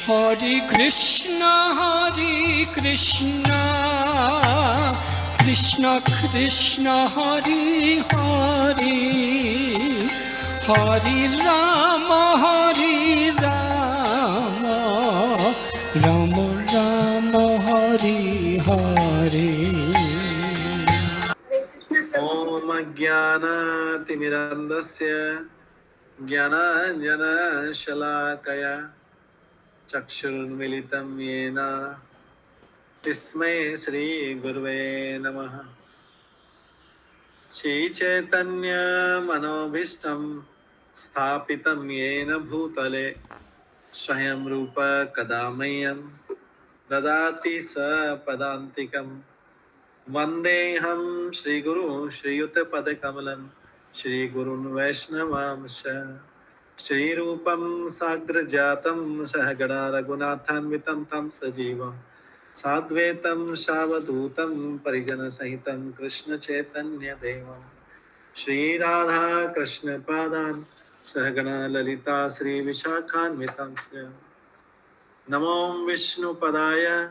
हरे कृष्णा कृष्ण कृष्ण हरे हरे, हरे राम राम राम हरे हरे। ओम अज्ञानतिमिरन्धस्य ज्ञानाञ्जनशलाकया चक्षुर्मिलितं येन तस्मै श्रीगुरुवे नमः। श्रीचैतन्यमनोभीष्टं स्थापितं येन भूतले स्वयं रूप कदा मह्यं ददाति सपदान्तिकम्। वन्देऽहं श्रीगुरुं श्रीयुतपदकमलं श्रीगुरुन् वैष्णवांश्च। श्रीरूपं साग्रजातं सहगणा रघुनाथान्वितं तं सजीवं साद्वैतं सावधूतं परिजनसहितं कृष्णचैतन्यदेवं श्रीराधा कृष्णपादान् सहगणा ललिता श्रीविशाखान्वितांश्च। नमो विष्णुपदाय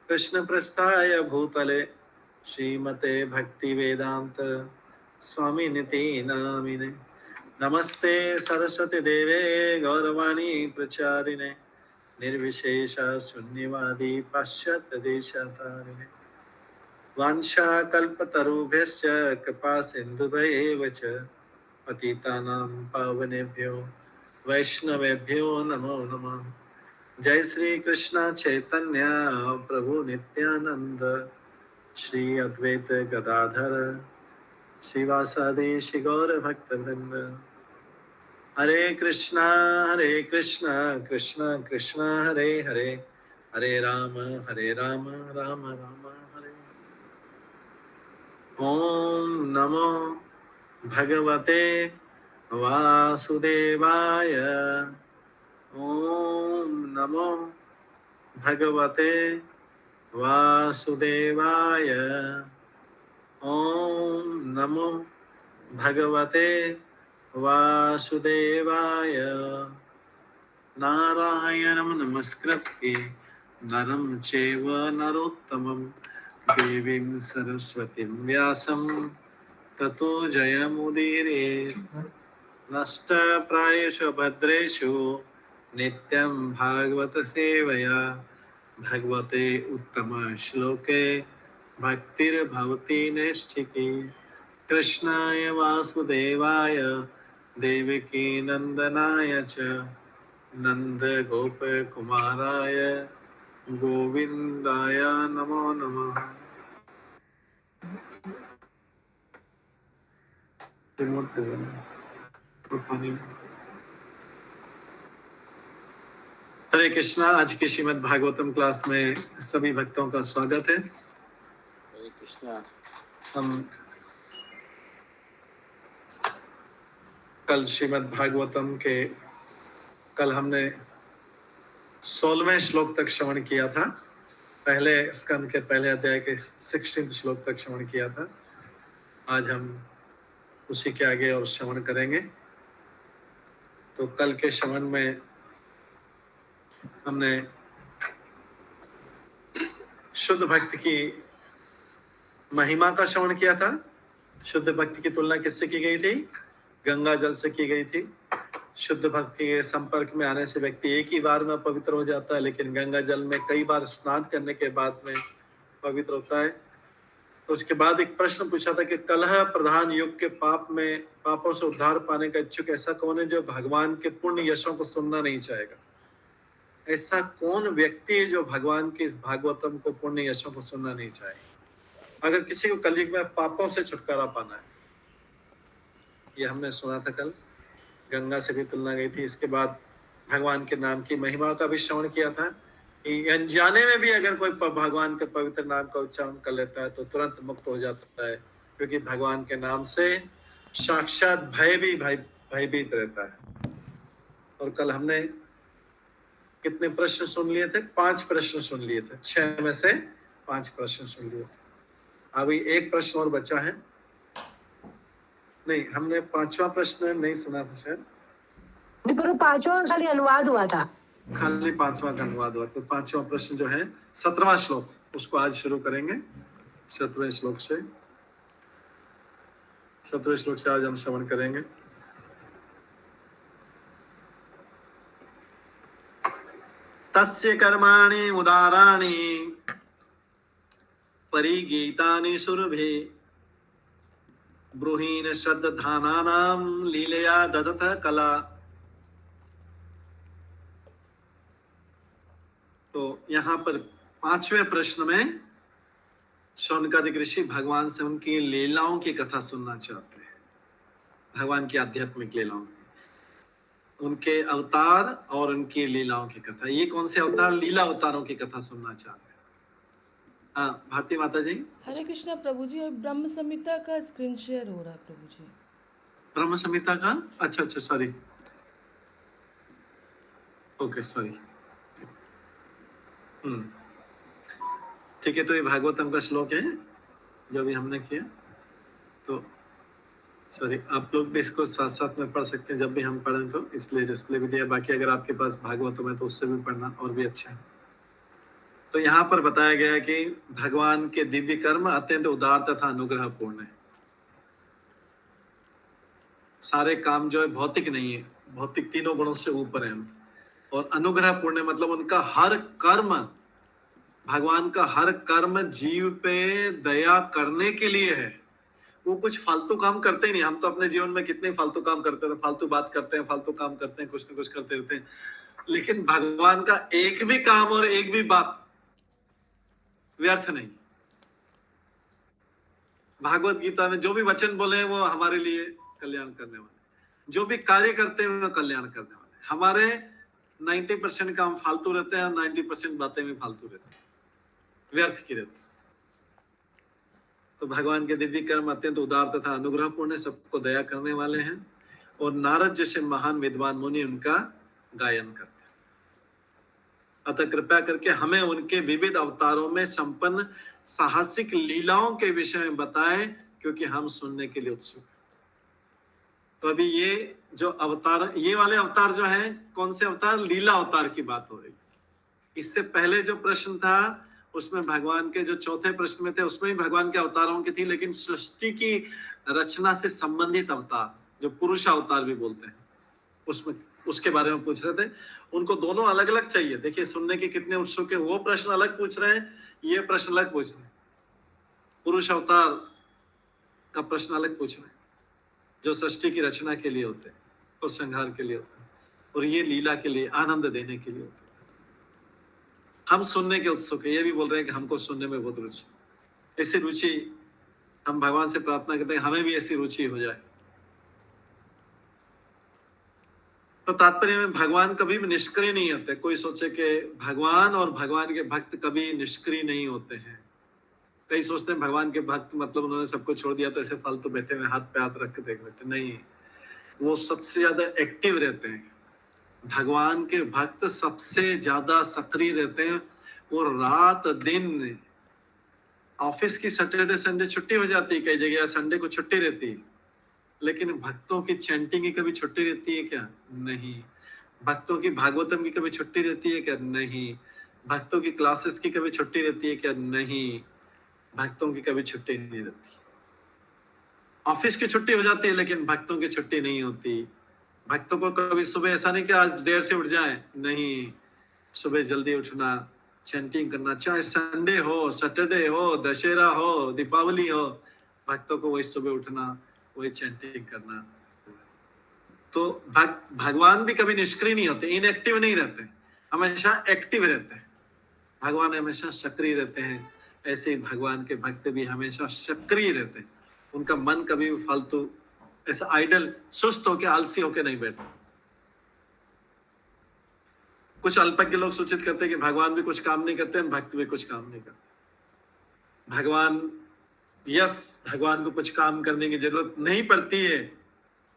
कृष्णप्रस्थाय भूतले श्रीमते भक्तिवेदांत स्वामिनिति नामिने। नमस्ते सरस्वती देवे गौरवाणी प्रचारिणे निर्विशेष शून्यवादी पाश्चात्य देशतारिणे। वाञ्छाकल्पतरुभ्यश्च कृपा सिन्धुभ्येव च पतितानां पावनेभ्यो वैष्णवेभ्यो नमो नमः। जय श्री कृष्ण चैतन्य प्रभु नित्यानंद श्री अद्वैत गदाधर शिवासादि श्री गौर भक्त वृंद। हरे कृष्णा कृष्ण कृष्ण हरे हरे, हरे राम राम राम हरे। ओम नमो भगवते वासुदेवाय। ओम नमो भगवते वासुदेवाय। ओम नमो भगवते वासुदेवाय। नारायणं नमस्कृत्य नरं चैव नरोत्तमं देवीं सरस्वतीं व्यासं ततो जयमुदीरयेत्। नष्टप्रायेषु भद्रेषु नित्यं भागवत सेवया भगवते उत्तम श्लोके भक्तिर्भवति नैष्ठिकी। कृष्णाय वासुदेवाय देवकी नंदनाय च नंद गोप कुमाराय गोविंदाय नमो नमः। हरे कृष्णा। आज की श्रीमद् भागवतम क्लास में सभी भक्तों का स्वागत है। हरे कृष्णा। हम कल श्रीमद् भागवतम के हमने 16वें श्लोक तक श्रवण किया था। पहले स्कंद के पहले अध्याय के 16वें श्लोक तक श्रवण किया था। आज हम उसी के आगे और श्रवण करेंगे। तो कल के श्रवण में हमने शुद्ध भक्ति की महिमा का श्रवण किया था। शुद्ध भक्ति की तुलना किससे की गई थी? गंगा जल से की गई थी। शुद्ध भक्ति के संपर्क में आने से व्यक्ति एक ही बार में पवित्र हो जाता है, लेकिन गंगा जल में कई बार स्नान करने के बाद में पवित्र होता है। तो उसके बाद एक प्रश्न पूछा था कि कलह प्रधान युग के पापों से उद्धार पाने का इच्छुक ऐसा कौन है जो भगवान के पुण्य यशों को सुनना नहीं चाहेगा? ऐसा कौन व्यक्ति है जो भगवान के इस भागवतम को पुण्य यशों को सुनना नहीं चाहेगा? अगर किसी को कलयुग में पापों से छुटकारा पाना है, ये हमने सुना था कल। गंगा से भी तुलना गई थी। इसके बाद भगवान के नाम की महिमा का भी श्रवण किया था कि अनजाने में भी अगर कोई भगवान के पवित्र नाम का उच्चारण कर लेता है तो तुरंत मुक्त हो जाता है, क्योंकि भगवान के नाम से साक्षात भय भी भयभीत रहता है। और कल हमने कितने प्रश्न सुन लिए थे? 5 प्रश्न सुन लिए थे। 6 में से 5 प्रश्न सुन लिए थे। अभी एक प्रश्न और बचा है। नहीं, हमने 5वां प्रश्न नहीं सुना था शायद। पर 5वां खाली अनुवाद हुआ था। खाली 5वां का अनुवाद हुआ। तो 5वां प्रश्न जो है 17वां श्लोक, उसको आज शुरू करेंगे। 17वें श्लोक से 17वें श्लोक से आज हम श्रवण करेंगे। तस्य कर्माणि उदाराणि परिगीतानि सुरभि ब्रूहीन श्रद्धानानां लीलया ददत कला। तो यहाँ पर 5वें प्रश्न में शौनकादिक ऋषि भगवान से उनकी लीलाओं की कथा सुनना चाहते हैं, भगवान की आध्यात्मिक लीलाओं, उनके अवतार और उनकी लीलाओं की कथा। ये कौन से अवतार? लीला अवतारों की कथा सुनना चाहते हैं। हाँ भारती माता जी। हरे कृष्णा प्रभु जी, ब्रह्म संहिता का स्क्रीन शेयर हो रहा है प्रभु जी। ब्रह्म संहिता का? अच्छा सॉरी, ओके सॉरी। ठीक है, तो ये भागवतम का श्लोक है जो भी हमने किया। तो सॉरी, आप लोग भी इसको साथ साथ में पढ़ सकते हैं जब भी हम पढ़ें, तो इसलिए डिस्प्ले भी दिया। बाकी अगर आपके पास भागवतम है तो उससे भी पढ़ना और भी अच्छा है। तो यहाँ पर बताया गया है कि भगवान के दिव्य कर्म अत्यंत उदार तथा अनुग्रह पूर्ण है। सारे काम जो है भौतिक नहीं है, भौतिक तीनों गुणों से ऊपर है। और अनुग्रह पूर्ण मतलब उनका हर कर्म, भगवान का हर कर्म जीव पे दया करने के लिए है। वो कुछ फालतू काम करते ही नहीं। हम तो अपने जीवन में कितने फालतू काम करते हैं, फालतू बात करते हैं, फालतू काम करते हैं, कुछ ना कुछ करते रहते हैं, लेकिन भगवान का एक भी काम और एक भी बात व्यर्थ नहीं। भागवत गीता में जो भी वचन बोले हैं वो हमारे लिए कल्याण करने वाले, जो भी कार्य करते हैं वो कल्याण करने वाले। हमारे 90% काम फालतू रहते हैं और 90% बातें भी फालतू रहती हैं, व्यर्थ की रहती। तो भगवान के दिव्य कर्म अत्यंत उदार तथा अनुग्रहपूर्ण, सबको दया करने वाले हैं। और नारद जैसे महान विद्वान मुनि उनका गायन करते हैं। अतः कृपया करके हमें उनके विविध अवतारों में संपन्न साहसिक लीलाओं के विषय में बताएं, क्योंकि हम सुनने के लिए उत्सुक हैं। तो अभी ये जो अवतार, ये वाले अवतार जो हैं, कौन से अवतार? लीला अवतार की बात हो रही है। इससे पहले जो प्रश्न था उसमें भगवान के जो चौथे प्रश्न में थे उसमें भी भगवान के अवतारों की थी, लेकिन सृष्टि की रचना से संबंधित अवतार, जो पुरुष अवतार भी बोलते हैं, उसमें उसके बारे में पूछ रहे थे। उनको दोनों अलग अलग चाहिए। देखिए सुनने के कितने उत्सुक है। वो प्रश्न अलग पूछ रहे हैं, ये प्रश्न अलग पूछ रहे हैं। पुरुष अवतार का प्रश्न अलग पूछ रहे हैं, जो सृष्टि की रचना के लिए होते हैं और संहार के लिए होते हैं, और ये लीला के लिए, आनंद देने के लिए होते हैं। हम सुनने के उत्सुक है। ये भी बोल रहे हैं कि हमको सुनने में बहुत रुचि। ऐसी रुचि हम भगवान से प्रार्थना करते हैं, हमें भी ऐसी रुचि हो जाए। तो तात्पर्य में भगवान कभी भी निष्क्रिय नहीं होते। कोई सोचे कि भगवान और भगवान के भक्त कभी निष्क्रिय नहीं होते हैं। कई सोचते हैं भगवान के भक्त मतलब उन्होंने सबको छोड़ दिया तो ऐसे फालतू बैठे हुए हाथ पे हाथ रख के देख बैठे, नहीं। वो सबसे ज्यादा एक्टिव रहते हैं। भगवान के भक्त सबसे ज्यादा सक्रिय रहते हैं। और रात दिन, ऑफिस की सैटरडे संडे छुट्टी हो जाती है कई जगह, संडे को छुट्टी रहती है, लेकिन भक्तों की चैंटिंग की कभी छुट्टी रहती है क्या? नहीं। भक्तों की भागवतम की कभी छुट्टी रहती है क्या? नहीं। भक्तों की क्लासेस की कभी छुट्टी रहती है क्या? नहीं। भक्तों की कभी छुट्टी नहीं रहती। ऑफिस की छुट्टी हो जाती है लेकिन भक्तों की छुट्टी नहीं होती। भक्तों को कभी सुबह ऐसा नहीं कि आज देर से उठ जाए, नहीं। सुबह जल्दी उठना, चैंटिंग करना, चाहे संडे हो, सैटरडे हो, दशहरा हो, दीपावली हो, भक्तों को वही सुबह उठना, वही चैंटिंग करना। तो भगवान भी कभी निष्क्रिय नहीं होते, इनएक्टिव नहीं रहते, हमेशा एक्टिव रहते हैं। भगवान हमेशा सक्रिय रहते हैं। ऐसे ही भगवान के भक्त भी हमेशा सक्रिय रहते हैं। उनका मन कभी भी फालतू ऐसा आइडल, सुस्त होके, आलसी होके नहीं बैठता। कुछ अल्पज्ञ लोग सूचित करते हैं कि भगवान भी कुछ काम नहीं करते हैं, भक्त भी कुछ काम नहीं करते। भगवान, यस, भगवान को कुछ काम करने की जरूरत नहीं पड़ती है,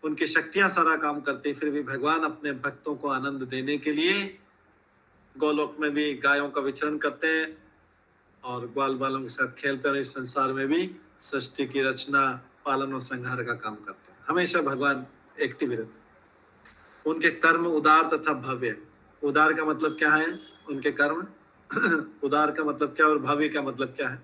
उनकी शक्तियां सारा काम करती है, फिर भी भगवान अपने भक्तों को आनंद देने के लिए गोलोक में भी गायों का विचरण करते हैं और ग्वाल बालों के साथ खेलते हैं। इस संसार में भी सृष्टि की रचना, पालन और संहार का काम करते हैं। हमेशा भगवान एक्टिव रहते हैं। उनके कर्म उदार तथा भव्य, उदार का मतलब क्या है, उनके कर्म। उदार का मतलब क्या और भव्य का मतलब क्या है?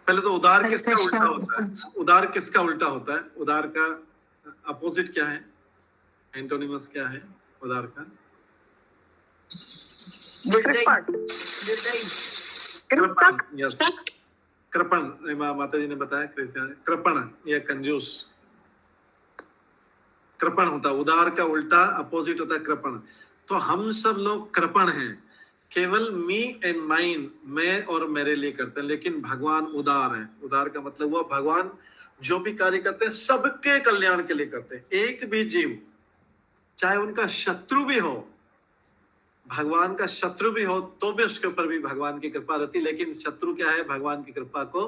पहले तो उदार किसका उल्टा होता है? उदार किसका उल्टा होता है? उदार का अपोजिट क्या है? एंटोनिमस क्या है उदार का? कृपण। यस, कृपण। माता जी ने बताया कृपण या कंजूस। कृपण होता है, उदार का उल्टा अपोजिट होता है कृपण। तो हम सब लोग कृपण हैं, केवल मी एंड माइन, मैं और मेरे लिए करते हैं, लेकिन भगवान उदार हैं। उदार का मतलब हुआ भगवान जो भी कार्य करते हैं सबके कल्याण के लिए करते हैं। एक भी जीव चाहे उनका शत्रु भी हो, भगवान का शत्रु भी हो, तो भी उसके ऊपर भी भगवान की कृपा रहती, लेकिन शत्रु क्या है, भगवान की कृपा को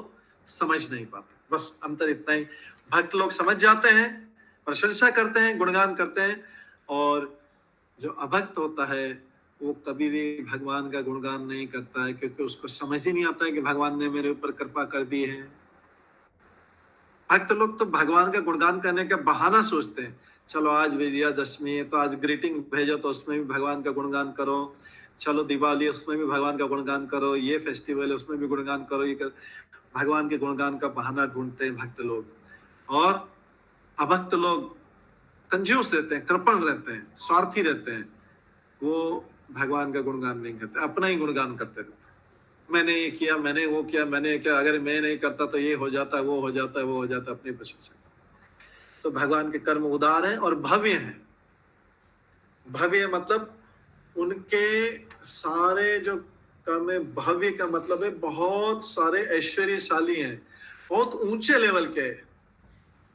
समझ नहीं पाते। बस अंतर इतना ही। भक्त लोग समझ जाते हैं, प्रशंसा करते हैं, गुणगान करते हैं, और जो अभक्त होता है वो कभी भी भगवान का गुणगान नहीं करता है, क्योंकि उसको समझ ही नहीं आता है कि भगवान ने मेरे ऊपर कृपा कर दी है। भक्त लोग तो भगवान का गुणगान करने का बहाना सोचते हैं, चलो आज विजयादशमी है तो आज ग्रीटिंग भेजो तो उसमें भी भगवान का गुणगान करो, चलो दिवाली उसमें भी भगवान का गुणगान करो, ये फेस्टिवल है उसमें भी गुणगान करो, ये कर भगवान के गुणगान का बहाना ढूंढते हैं भक्त लोग। और अभक्त लोग कंजूस रहते हैं, कृपण रहते हैं, स्वार्थी रहते हैं, वो भगवान का गुणगान नहीं करते, अपना ही गुणगान करते रहते हैं। मैंने ये किया, मैंने वो किया, मैंने क्या, अगर मैं नहीं करता तो ये हो जाता, वो हो जाता, वो हो जाता, अपनी प्रशंसा। तो भगवान के कर्म उदार हैं और भव्य हैं। भव्य मतलब उनके सारे जो कर्म है, भव्य का मतलब है बहुत सारे ऐश्वर्यशाली हैं, बहुत ऊंचे लेवल के।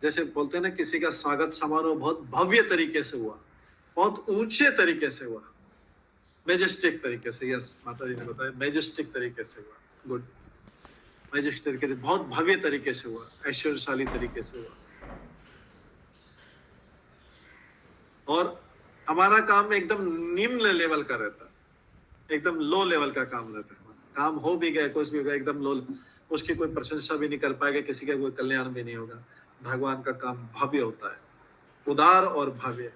जैसे बोलते हैं ना, किसी का स्वागत समारोह बहुत भव्य तरीके से हुआ, बहुत ऊंचे तरीके से हुआ, मेजेस्टिक तरीके से। यस, माता जी ने बताया मेजेस्टिक तरीके से हुआ। गुड, मेजेस्टिक तरीके से, बहुत भव्य तरीके से हुआ, ऐश्वर्यशाली तरीके से हुआ। और हमारा काम एकदम निम्न लेवल का रहता है, एकदम लो लेवल का काम रहता है। काम हो भी गया, कुछ भी होगा, एकदम लो, उसकी कोई प्रशंसा भी नहीं कर पाएगा, किसी का कोई कल्याण भी नहीं होगा। भगवान का काम भव्य होता है, उदार और भव्य।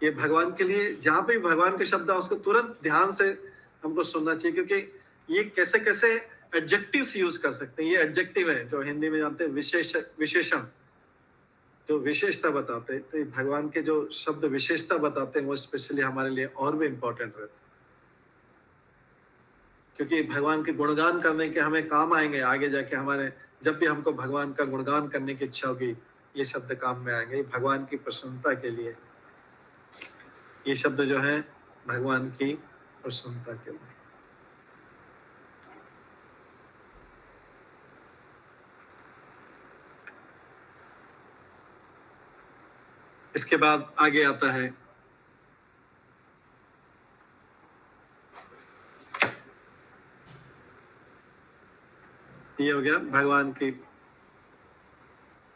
ये भगवान के लिए, जहां पे भगवान के शब्द है उसको तुरंत ध्यान से हमको सुनना चाहिए, क्योंकि ये कैसे कैसे एडजेक्टिव्स यूज कर सकते हैं। ये एडजेक्टिव है जो हिंदी में जानते हैं विशेषण, जो विशेषता बताते हैं। तो ये भगवान के जो शब्द विशेषता बताते हैं वो स्पेशली हमारे लिए और भी इम्पोर्टेंट रहते हैं, क्योंकि भगवान के गुणगान करने के हमें काम आएंगे आगे जाके। हमारे जब भी हमको भगवान का गुणगान करने की इच्छा होगी, ये शब्द काम में आएंगे। भगवान की प्रसन्नता के लिए ये शब्द जो है, भगवान की प्रसन्नता के लिए। इसके बाद आगे आता है ये हो गया भगवान की,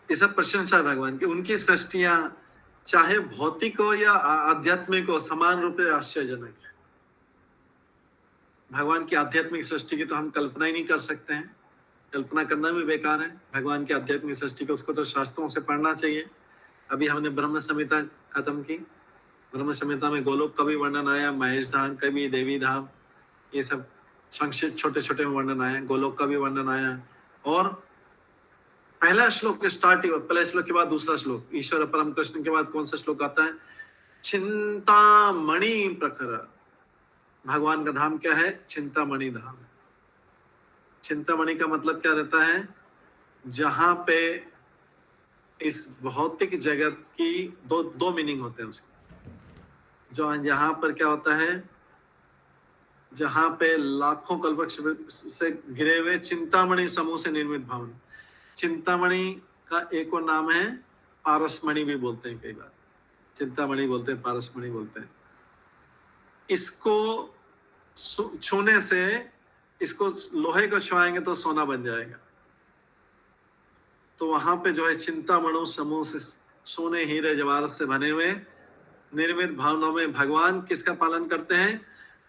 ये सब प्रशंसा है भगवान की। उनकी सृष्टियां चाहे भौतिक हो या आध्यात्मिक हो, समान रूप से आश्चर्यजनक है। भगवान की आध्यात्मिक सृष्टि की तो हम कल्पना ही नहीं कर सकते हैं, कल्पना करना भी बेकार है। भगवान की आध्यात्मिक सृष्टि को, उसको तो शास्त्रों से पढ़ना चाहिए। अभी हमने ब्रह्म संहिता खत्म की, ब्रह्म संहिता में गोलोक का भी वर्णन आया, महेश धाम का भी, देवी धाम, ये सब संक्षिप्त छोटे छोटे वर्णन आए, गोलोक का भी वर्णन आया। और पहला श्लोक स्टार्ट ही, पहले श्लोक के बाद दूसरा श्लोक, ईश्वर परम कृष्ण के बाद कौन सा श्लोक आता है? चिंतामणि प्रखर। भगवान का धाम क्या है? चिंतामणि धाम। चिंतामणि का मतलब क्या रहता है? जहां पे इस भौतिक जगत की दो मीनिंग होते हैं उसके। जो यहाँ पर क्या होता है, जहां पे लाखों कल्पवृक्ष से घिरे हुए चिंतामणि समूह से निर्मित भवन। चिंतामणि का एक और नाम है पारसमणि भी बोलते हैं, कई बार चिंतामणि बोलते हैं, पारसमणि बोलते हैं। इसको छूने से, इसको लोहे को छुआएंगे तो सोना बन जाएगा। तो वहां पे जो है चिंतामणि समूह से सोने हीरे जवाहरात से बने हुए निर्मित भवनों में भगवान किसका पालन करते हैं?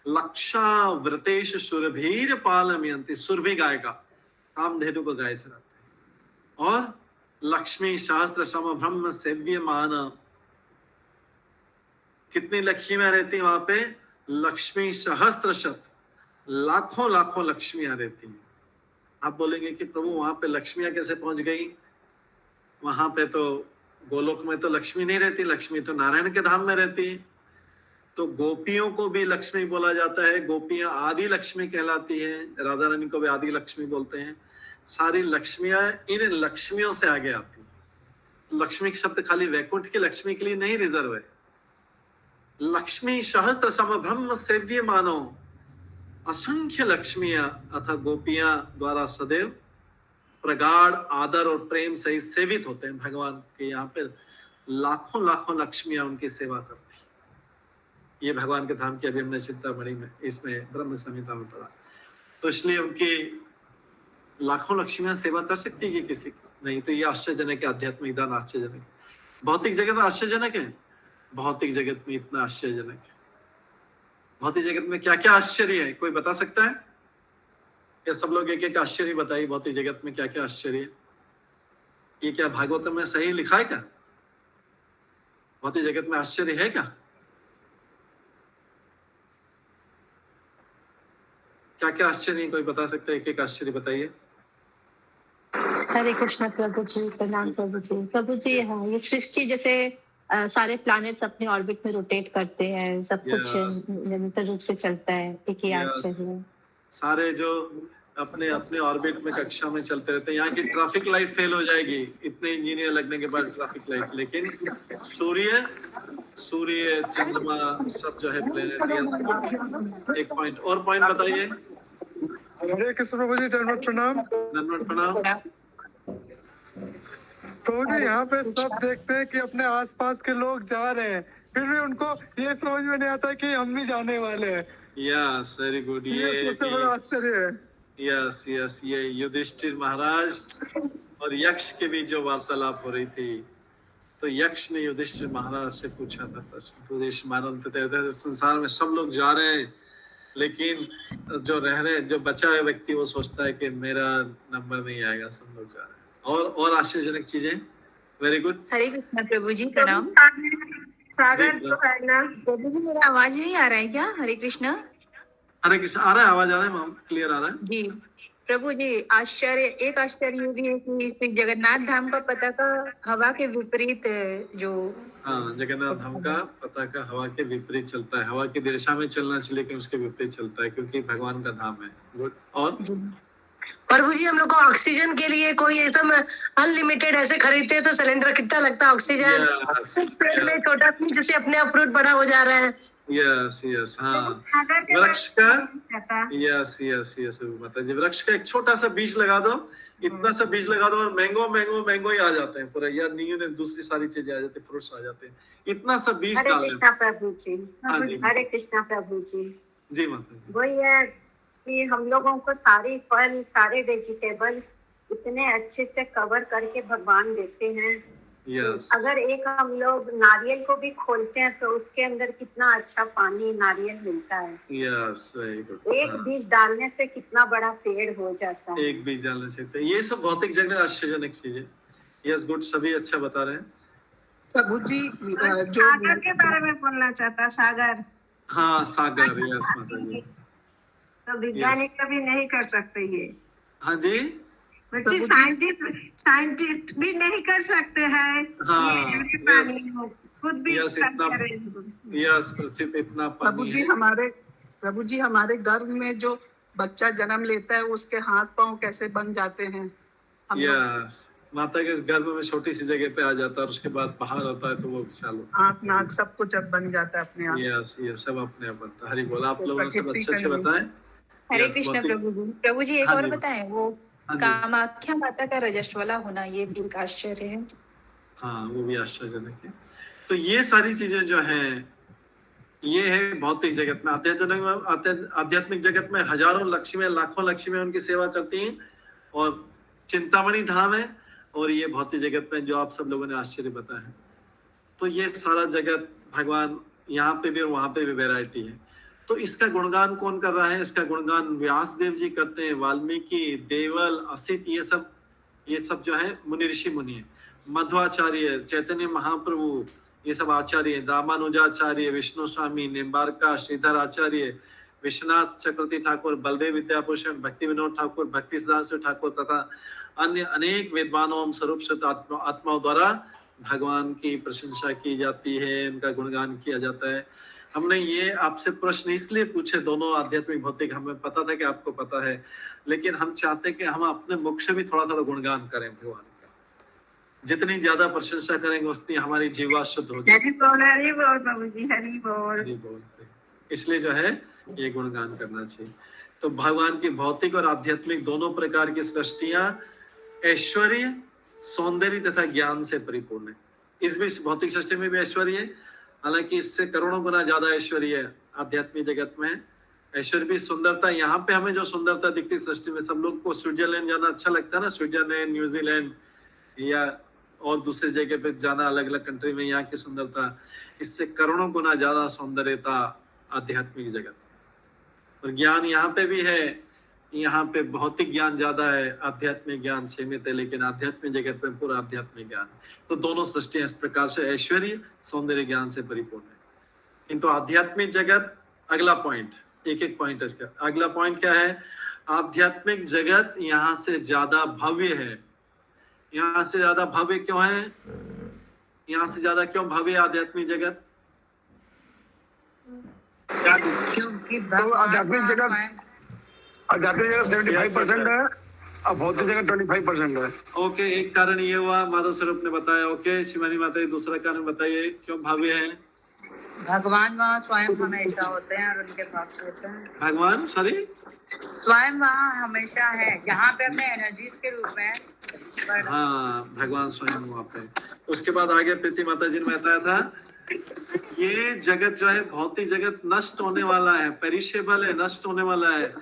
लक्षावृतेश सुरभीर पालमयंती। सुरभि गाय का, कामधेनु को गाय से रखते हैं। और लक्ष्मी सहस्त्र सम ब्रह्म सेव्य मान। कितनी लक्ष्मियां रहती हैं वहां पे? लक्ष्मी सहस्त्र शत, लाखों लाखों लक्ष्मियां रहती हैं। आप बोलेंगे कि प्रभु वहां पे लक्ष्मियां कैसे पहुंच गई? वहां पे तो गोलोक में तो लक्ष्मी नहीं रहती, लक्ष्मी तो नारायण के धाम में रहती है। तो गोपियों को भी लक्ष्मी बोला जाता है, गोपियां आदि लक्ष्मी कहलाती है, राधा रानी को भी आदि लक्ष्मी बोलते हैं। सारी लक्ष्मियां इन लक्ष्मियों से आगे आती है। लक्ष्मी शब्द खाली वैकुंठ की लक्ष्मी के लिए नहीं रिजर्व है। लक्ष्मी सहस्त्र सम ब्रह्म सेव्य मानो, असंख्य लक्ष्मियां अथा गोपियां द्वारा सदैव प्रगाढ़ आदर और प्रेम सहित सेवित होते हैं भगवान के। यहाँ पे लाखों लाखों लक्ष्मियां उनकी सेवा करती हैं। ये भगवान के धाम की अभी हमने चिंतामणि में, इसमें ब्रह्म संहिता में पढ़ा। तो इसलिए उनकी लाखों लक्ष्मियां सेवा कर सकती है किसी की? नहीं। तो ये आश्चर्यजनक है, आध्यात्मिक दान आश्चर्यजनक है। भौतिक जगत आश्चर्यजनक है, भौतिक जगत में इतना आश्चर्यजनक है। भौतिक जगत में क्या क्या आश्चर्य है, कोई बता सकता है क्या? सब लोग एक एक आश्चर्य बताइए, भौतिक जगत में क्या क्या आश्चर्य है। ये क्या भागवत में सही लिखा है क्या? भौतिक जगत में आश्चर्य है क्या? क्या क्या आश्चर्य है, कोई बता सकता है? एक एक आश्चर्य बताइए। हरे कृष्ण प्रभु जी, प्रणाम प्रभु जी। प्रभु जी, हाँ, ये सृष्टि जैसे सारे प्लैनेट्स अपने ऑर्बिट में रोटेट करते हैं, सब कुछ निरंतर रूप से चलता है, एक ही आश्चर्य है। सारे जो अपने अपने ऑर्बिट में कक्षा में चलते रहते हैं। यहाँ की ट्रैफिक लाइट फेल हो जाएगी, इतने इंजीनियर लगने के बाद ट्रैफिक लाइट, लेकिन सूर्य चंद्रमा सब जो है प्लेनेट। एक पॉइंट और पॉइंट बताइए। हरे कृष्ण प्रभु जी, दंडवत प्रणाम। दंडवत प्रणाम। तो जी यहाँ पे सब देखते हैं कि अपने आसपास के लोग जा रहे हैं, फिर भी उनको ये समझ में नहीं आता कि हम भी जाने वाले हैं। Yes, very good. ये सबसे बड़ा आश्चर्य है। यस यस, ये युधिष्ठिर महाराज और यक्ष के बीच जो वार्तालाप हो रही थी, तो यक्ष ने युधिष्ठिर महाराज से पूछा था प्रश्न। तो युधिष्ठिर महाराज, संसार में सब लोग जा रहे हैं, लेकिन जो रह रहे, जो बचा है व्यक्ति, वो सोचता है कि मेरा नंबर नहीं आएगा, सब लोग जा रहे हैं। और आश्चर्यजनक चीजें। Very good. हरे कृष्ण प्रभु जी, प्रणाम। सागर तो है ना प्रभु जी, मेरा आवाज नहीं आ रहा है क्या? हरे कृष्ण। हरे कृष्ण आ रहा है, आवाज आ रहा है मैम, क्लियर आ रहा है जी। प्रभु जी, एक आश्चर्य ये भी है कि इस जगन्नाथ धाम का पताका हवा के विपरीत जो, हाँ, जगन्नाथ धाम का पताका हवा के विपरीत चलता है। हवा की दिशा में चलना चाहिए, लेकिन उसके विपरीत चलता है, क्योंकि भगवान का धाम है। गुड। और प्रभु जी, हम लोग को ऑक्सीजन के लिए कोई ऐसा अनलिमिटेड ऐसे खरीदते हैं तो सिलेंडर कितना लगता है ऑक्सीजन? पेड़ में छोटा पीस जैसे अपने आप फ्रूट बड़ा हो जा रहा है। यस यस, हाँ, वृक्ष का, यस यस यस माता जी, वृक्ष का एक छोटा सा बीज लगा दो, इतना सा बीज लगा दो और मैंगो ही आ जाते हैं पूरा, या न्यू दूसरी सारी चीजें आ जाती है, फ्रूट्स आ जाते हैं, इतना सा बीज डाल। हरे कृष्णा प्रभु जी, हरे कृष्णा प्रभु जी। जी माता जी। वही है कि हम लोगों को सारे फल, सारे वेजिटेबल्स इतने अच्छे से कवर करके भगवान देते हैं। yes. अगर एक हम लोग नारियल को भी खोलते हैं तो उसके अंदर कितना अच्छा पानी नारियल मिलता है। yes, एक बीज डालने से कितना बड़ा पेड़ हो जाता है। एक बीज डालने से। ये सब भौतिक जगत आश्चर्यजनक चीजें। यस, गुड, सभी अच्छा बता रहे हैं। प्रभु जी, जो सागर के बारे में बोलना चाहता, सागर। हाँ, सागर। यस माता जी। तो वैज्ञानिक कभी नहीं कर सकते ये। हाँ जी, साइंटिस्ट भी नहीं कर सकते हैं। हाँ, खुद भी यस, पृथ्वी पे इतना पानी है। प्रभु जी, हमारे गर्भ में जो बच्चा जन्म लेता है उसके हाथ पांव कैसे बन जाते हैं? यस, माता के गर्भ में छोटी सी जगह पे आ जाता है और उसके बाद बाहर होता है तो वो विशाल आँख नाक सब कुछ अब बन जाता है अपने आप। यस, ये सब अपने आप बनता है। हरि बोल। आप लोगों ने सब अच्छे बताएं। हरे कृष्ण प्रभु जी। प्रभु जी, एक और बताएं, वो कामाख्या माता का रजस्वला होना, ये भी एक आश्चर्य है। हाँ, वो भी आश्चर्यजनक है। तो ये सारी चीजें जो हैं, ये है भौतिक जगत में। आध्यात्मिक जगत में हजारों लक्ष्मियां, लाखों लक्ष्मियां उनकी सेवा करती हैं, और चिंतामणि धाम है, और ये भौतिक जगत में जो आप सब लोगों ने आश्चर्य बताया है। तो ये सारा जगत भगवान, यहाँ पे भी और वहां पे भी वैरायटी है। तो इसका गुणगान कौन कर रहा है? इसका गुणगान व्यास देव जी करते हैं, वाल्मीकि, देवल, असित, ये सब जो है मुनि ऋषि मुनि है। मध्वाचार्य, चैतन्य महाप्रभु, ये सब आचार्य, रामानुजाचार्य, विष्णु स्वामी, निम्बारका, श्रीधर आचार्य, विश्वनाथ चक्रवर्ती ठाकुर, बलदेव विद्याभूषण, भक्ति विनोद ठाकुर, भक्ति सिद्धांत ठाकुर तथा अन्य अनेक विद्वानों स्वरूप शुद्ध आत्माओं द्वारा भगवान की प्रशंसा की जाती है, इनका गुणगान किया जाता है। हमने ये आपसे प्रश्न इसलिए पूछे दोनों, आध्यात्मिक भौतिक, हमें पता था कि आपको पता है, लेकिन हम चाहते हैं कि हम अपने मुख से भी थोड़ा थोड़ा गुणगान करें भगवान का। जितनी ज्यादा प्रशंसा करेंगे उतनी हमारी जीवा शुद्ध होगी। हरि बोल, हरि बोल बाबूजी, हरि बोल। हरि बोल। इसलिए जो है ये गुणगान करना चाहिए। तो भगवान की भौतिक और आध्यात्मिक दोनों प्रकार की सृष्टियां ऐश्वर्य, सौंदर्य तथा ज्ञान से परिपूर्ण है। इस भी भौतिक सृष्टि में भी ऐश्वर्य है, हालांकि इससे करोड़ों गुना ज्यादा ऐश्वर्य है आध्यात्मिक जगत में। ऐश्वर्य भी सुंदरता, यहाँ पे हमें जो सुंदरता दिखती है सृष्टि में, सब लोग को स्विट्जरलैंड जाना अच्छा लगता है ना, स्विट्जरलैंड, न्यूजीलैंड या और दूसरे जगह पे जाना, अलग अलग कंट्री में, यहाँ की सुंदरता, इससे करोड़ों गुना ज्यादा सौंदर्यता आध्यात्मिक जगत। और ज्ञान यहाँ पे भी है, यहाँ पे भौतिक ज्ञान ज्यादा है, आध्यात्मिक ज्ञान सीमित है, लेकिन आध्यात्मिक जगत में पूरा आध्यात्मिक ज्ञान है। तो दोनों सृष्टियां इस प्रकार से ऐश्वर्य, सौंदर्य, ज्ञान से परिपूर्ण है। किंतु आध्यात्मिक जगत, अगला पॉइंट, एक एक पॉइंट है इसका। अगला पॉइंट क्या है? आध्यात्मिक जगत यहाँ से ज्यादा भव्य है। यहाँ से ज्यादा भव्य क्यों है? यहाँ से ज्यादा क्यों भव्य आध्यात्मिक जगत? क्योंकि आध्यात्मिक जगत 75% है, अब भौतिक जगत 25% है। ओके, एक कारण ये हुआ, माधव स्वरूप ने बताया। ओके शिवानी माता, दूसरा कारण बताइए क्यों भव्य है? भगवान वहाँ स्वयं हमेशा होते हैं और उनके भक्त होते हैं। भगवान स्वयं वहाँ हमेशा है, यहाँ पे अपने एनर्जीज के रूप में। हाँ, भगवान स्वयं वहाँ पे। उसके बाद आगे प्रीति माता जी ने बताया था, ये जगत जो है भौतिक जगत नष्ट होने वाला है, पेरिशेबल है, नष्ट होने वाला है,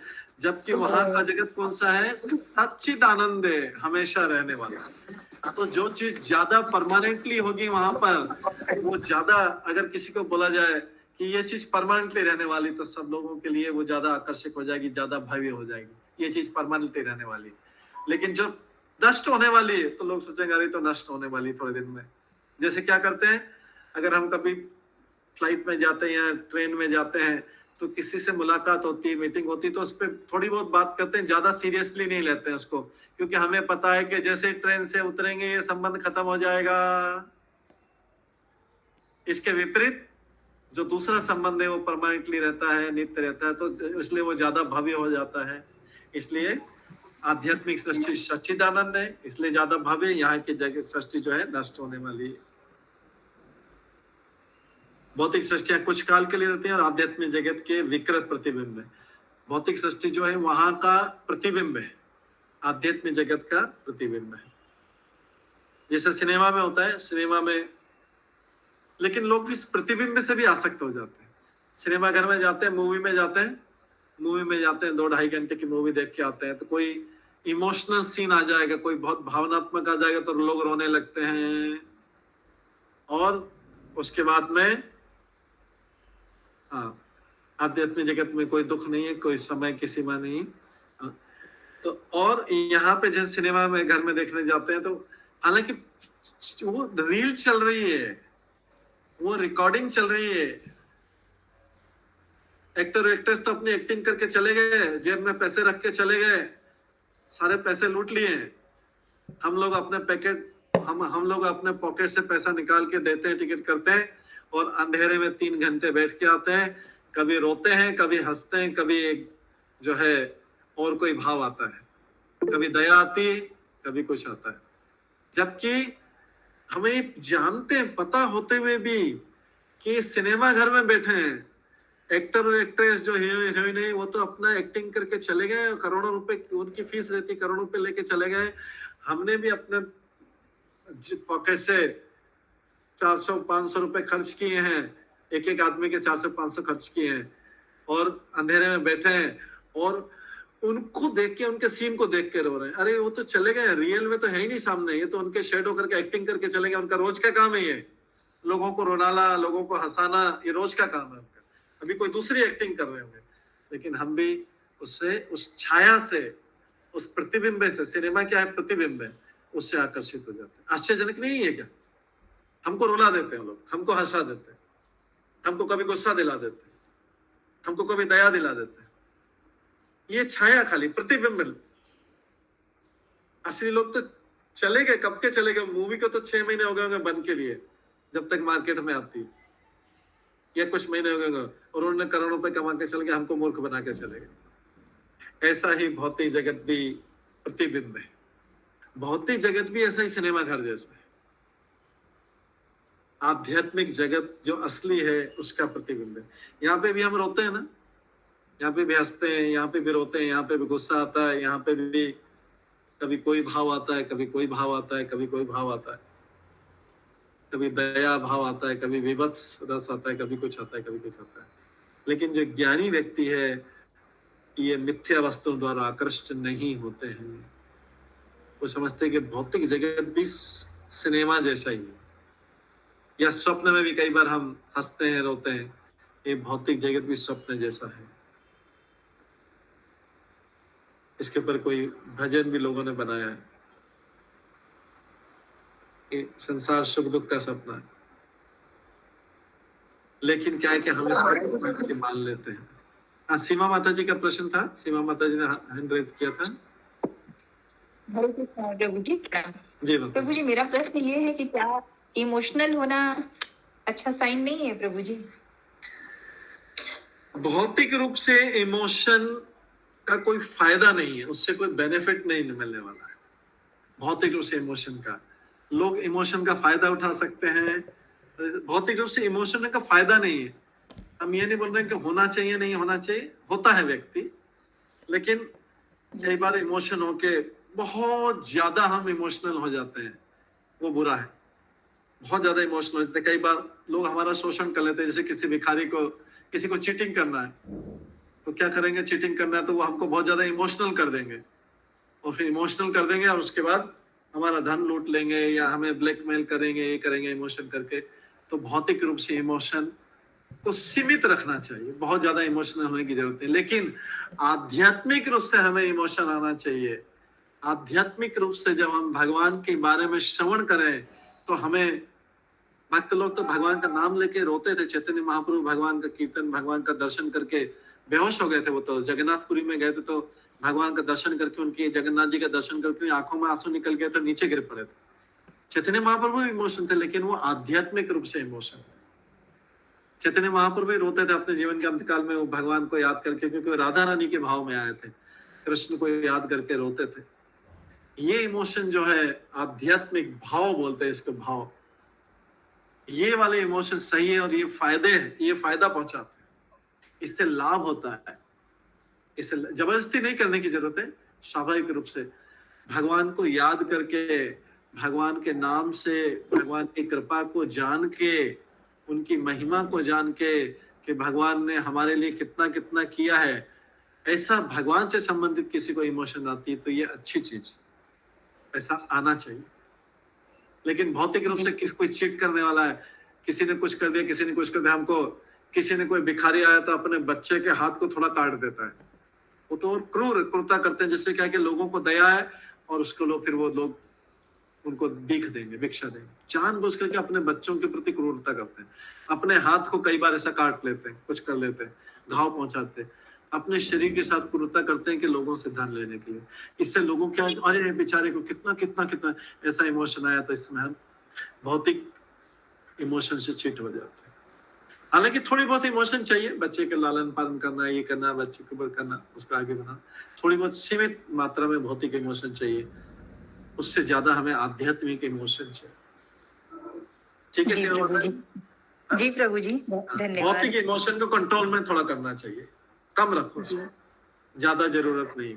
जबकि वहां का जगत कौन सा है? सच्चिद आनंद है, हमेशा रहने वाला। तो जो चीज ज्यादा परमानेंटली होगी वहां पर, वो ज्यादा, अगर किसी को बोला जाए कि ये चीज परमानेंटली रहने वाली, तो सब लोगों के लिए वो ज्यादा आकर्षक हो जाएगी, ज्यादा भव्य हो जाएगी, ये चीज परमानेंटली रहने वाली। लेकिन जो नष्ट होने वाली है, तो लोग सोचेंगे अरे तो नष्ट होने वाली थोड़े दिन में। जैसे क्या करते हैं, अगर हम कभी फ्लाइट में जाते हैं या ट्रेन में जाते हैं, तो किसी से मुलाकात होती है, मीटिंग होती है, तो उस पर थोड़ी बहुत बात करते हैं, ज्यादा सीरियसली नहीं लेते हैं उसको, क्योंकि हमें पता है कि जैसे ट्रेन से उतरेंगे ये संबंध खत्म हो जाएगा। इसके विपरीत जो दूसरा संबंध है वो परमानेंटली रहता है, नित्य रहता है, तो इसलिए वो ज्यादा भव्य हो जाता है। इसलिए आध्यात्मिक सृष्टि सच्चिदानंद है, इसलिए ज्यादा भव्य। यहाँ की जगह सृष्टि जो है नष्ट होने वाली है। भौतिक सृष्टियां कुछ काल के लिए रहती हैं और आध्यात्मिक जगत के विकृत प्रतिबिंब है। भौतिक सृष्टि जो है वहां का प्रतिबिंब है, आध्यात्मिक जगत का प्रतिबिंब है। जैसे सिनेमा में होता है, सिनेमा में, लेकिन लोग इस प्रतिबिंब से भी आसक्त हो जाते हैं। सिनेमा घर में जाते हैं, मूवी में जाते हैं, 2-2.5 घंटे की मूवी देख के आते हैं, तो कोई इमोशनल सीन आ जाएगा, कोई बहुत भावनात्मक आ जाएगा, तो लोग रोने लगते हैं। और उसके बाद में हाँ, आध्यात्मिक जगत में कोई दुख नहीं है, कोई समय की सीमा नहीं। तो और यहाँ पे जैसे सिनेमा में घर में देखने जाते हैं, तो हालांकि वो रील चल रही है, वो रिकॉर्डिंग चल रही है, एक्टर एक्ट्रेस तो अपनी एक्टिंग करके चले गए, जेब में पैसे रख के चले गए, सारे पैसे लूट लिए। हम लोग अपने पॉकेट से पैसा निकाल के देते हैं, टिकट करते हैं, और अंधेरे में 3 घंटे बैठ के आते हैं। कभी रोते हैं, कभी हंसते हैं, कभी जो है और कोई भाव आता है, कभी दया आती है, कभी कुछ आता है। जबकि हमें जानते हैं, पता होते हुए भी कि सिनेमा घर में बैठे हैं, एक्टर और एक्ट्रेस जो हीरो हीरोइन है, वो तो अपना एक्टिंग करके चले गए, करोड़ों रुपए उनकी फीस रहती, करोड़ों रुपए लेके चले गए। हमने भी अपने पॉकेट से 400-500 रुपए खर्च किए हैं, एक एक आदमी के 400-500 खर्च किए हैं, और अंधेरे में बैठे हैं और उनको देख के, उनके सीन को देख के रो रहे हैं। अरे वो तो चले गए, रियल में तो है ही नहीं सामने, ये तो उनके शेडो करके एक्टिंग करके चले गए। उनका रोज का काम है ये, लोगों को रोनाना, लोगों को हंसाना, ये रोज का काम है उनका। अभी कोई दूसरी एक्टिंग कर रहे होंगे, लेकिन हम भी उससे, उस छाया से, उस प्रतिबिंब से, सिनेमा क्या है? प्रतिबिंब है, उससे आकर्षित हो जाते हैं। आश्चर्यजनक नहीं है क्या? हमको रुला देते हैं लोग, हमको हंसा देते हैं, हमको कभी गुस्सा दिला देते हैं, हमको कभी दया दिला देते हैं। ये छाया खाली प्रतिबिंब। असली लोग तो चले गए, कब के चले गए। मूवी को तो 6 महीने हो गए होंगे बन के लिए, जब तक मार्केट में आती है, या कुछ महीने हो गए और उन्होंने करोड़ों रुपए कमा के चले गए, हमको मूर्ख बना के चले गए। ऐसा ही भौतिक जगत भी प्रतिबिंब है। भौतिक जगत भी ऐसा ही सिनेमा घर जैसा है। आध्यात्मिक जगत जो असली है उसका प्रतिबिंब है। यहाँ पे भी हम रोते हैं ना, यहाँ पे भी हंसते हैं, यहाँ पे भी रोते हैं, यहाँ पे भी गुस्सा आता है, यहाँ पे भी कभी कोई भाव आता है, कभी कोई भाव आता है, कभी कोई भाव आता है, कभी दया भाव आता है, कभी विभत्स रस आता है, कभी कुछ आता है, कभी कुछ आता है। लेकिन जो ज्ञानी व्यक्ति है ये मिथ्या वस्तुओं द्वारा आकृष्ट नहीं होते हैं। वो समझते हैं कि भौतिक जगत भी सिनेमा जैसा ही है, या स्वप्न में भी कई बार हम हंसते हैं, रोते हैं। ये भौतिक जगत भी स्वप्न जैसा है। इसके ऊपर कोई भजन भी लोगों ने बनाया है। ये संसार सुख दुख का सपना है, लेकिन क्या है कि हम इसको मान लेते हैं। हाँ, सीमा माता जी का प्रश्न था, सीमा माता जी ने हैंड रेज किया था। प्रभु जी जी प्रभु जी, मेरा प्रश्न ये है कि क्या इमोशनल होना अच्छा साइन नहीं है प्रभु जी? भौतिक रूप से इमोशन का कोई फायदा नहीं है, उससे कोई बेनिफिट नहीं मिलने वाला है। भौतिक रूप से इमोशन का लोग इमोशन का फायदा उठा सकते हैं। भौतिक रूप से इमोशन का फायदा नहीं है। हम ये नहीं बोल रहे हैं कि होना चाहिए, नहीं होना चाहिए, होता है व्यक्ति, लेकिन कई बार इमोशन होके बहुत ज्यादा हम इमोशनल हो जाते हैं, वो बुरा है। बहुत ज्यादा इमोशनल हो जाते हैं। कई बार लोग हमारा शोषण कर लेते हैं। जैसे किसी भिखारी को, किसी को चीटिंग करना है तो क्या करेंगे, चीटिंग करना है तो वो हमको बहुत ज्यादा इमोशनल कर देंगे, और फिर इमोशनल कर देंगे और उसके बाद हमारा धन लूट लेंगे या हमें ब्लैकमेल करेंगे, ये करेंगे इमोशन करके। तो भौतिक रूप से इमोशन को सीमित रखना चाहिए, बहुत ज्यादा इमोशनल होने की जरूरत नहीं। लेकिन आध्यात्मिक रूप से हमें इमोशन आना चाहिए। आध्यात्मिक रूप से जब हम भगवान के बारे में श्रवण करें तो हमें, भक्त लोग तो भगवान का नाम लेके रोते थे। चैतन्य महाप्रभु भगवान का कीर्तन, भगवान का दर्शन करके बेहोश हो गए थे। वो तो जगन्नाथपुरी में गए थे तो भगवान का दर्शन करके, उनकी जगन्नाथ जी का दर्शन करके आंखों में आंसू निकल गए थे, नीचे गिर पड़े थे। चैतन्य महाप्रभु इमोशन थे, लेकिन वो आध्यात्मिक रूप से इमोशन थे। चैतन्य महाप्रभु भी रोते थे अपने जीवन के अंतकाल में, वो भगवान को याद करके, क्योंकि वो राधा रानी के भाव में आए थे, कृष्ण को याद करके रोते थे। ये इमोशन जो है आध्यात्मिक भाव बोलते हैं इसको, भाव। ये वाले इमोशन सही है और ये फायदे हैं, ये फायदा पहुंचाते हैं, इससे लाभ होता है। इसे जबरदस्ती नहीं करने की जरूरत है। स्वाभाविक रूप से भगवान को याद करके, भगवान के नाम से, भगवान की कृपा को जान के, उनकी महिमा को जान के कि भगवान ने हमारे लिए कितना कितना किया है, ऐसा भगवान से संबंधित किसी को इमोशन आती है तो ये अच्छी चीज, ऐसा आना चाहिए। लेकिन भौतिक रूप से कोई चीट करने वाला है, किसी ने कुछ कर दिया, किसी ने कुछ कर दिया, हमको किसी ने, कोई भिखारी आया तो अपने बच्चे के हाथ को थोड़ा काट देता है, वो तो क्रूरता करते हैं। जिससे क्या है कि लोगों को दया है और उसको लोग, फिर वो लोग उनको भीख देंगे, भिक्षा देंगे, जानबूझ करके अपने बच्चों के प्रति क्रूरता करते हैं। अपने हाथ को कई बार ऐसा काट लेते हैं, कुछ कर लेते हैं, घाव पहुंचाते हैं। अपने शरीर के साथ क्रूरता करते हैं कि लोगों से धन लेने के लिए। इससे लोगों क्या, अरे बेचारे को कितना कितना कितना ऐसा इमोशन आया, तो इसमें हम भौतिक इमोशन से चिट हो जाते हैं। हालांकि थोड़ी बहुत इमोशन चाहिए, बच्चे के लालन पालन करना, ये करना, बच्चे को ऊपर करना, उसको आगे बढ़ाना, थोड़ी बहुत सीमित मात्रा में भौतिक इमोशन चाहिए। उससे ज्यादा हमें आध्यात्मिक इमोशन चाहिए। ठीक है जी प्रभु जी, धन्यवाद। भौतिक इमोशन को कंट्रोल में थोड़ा करना चाहिए, कम रखो, ज्यादा जरूरत नहीं।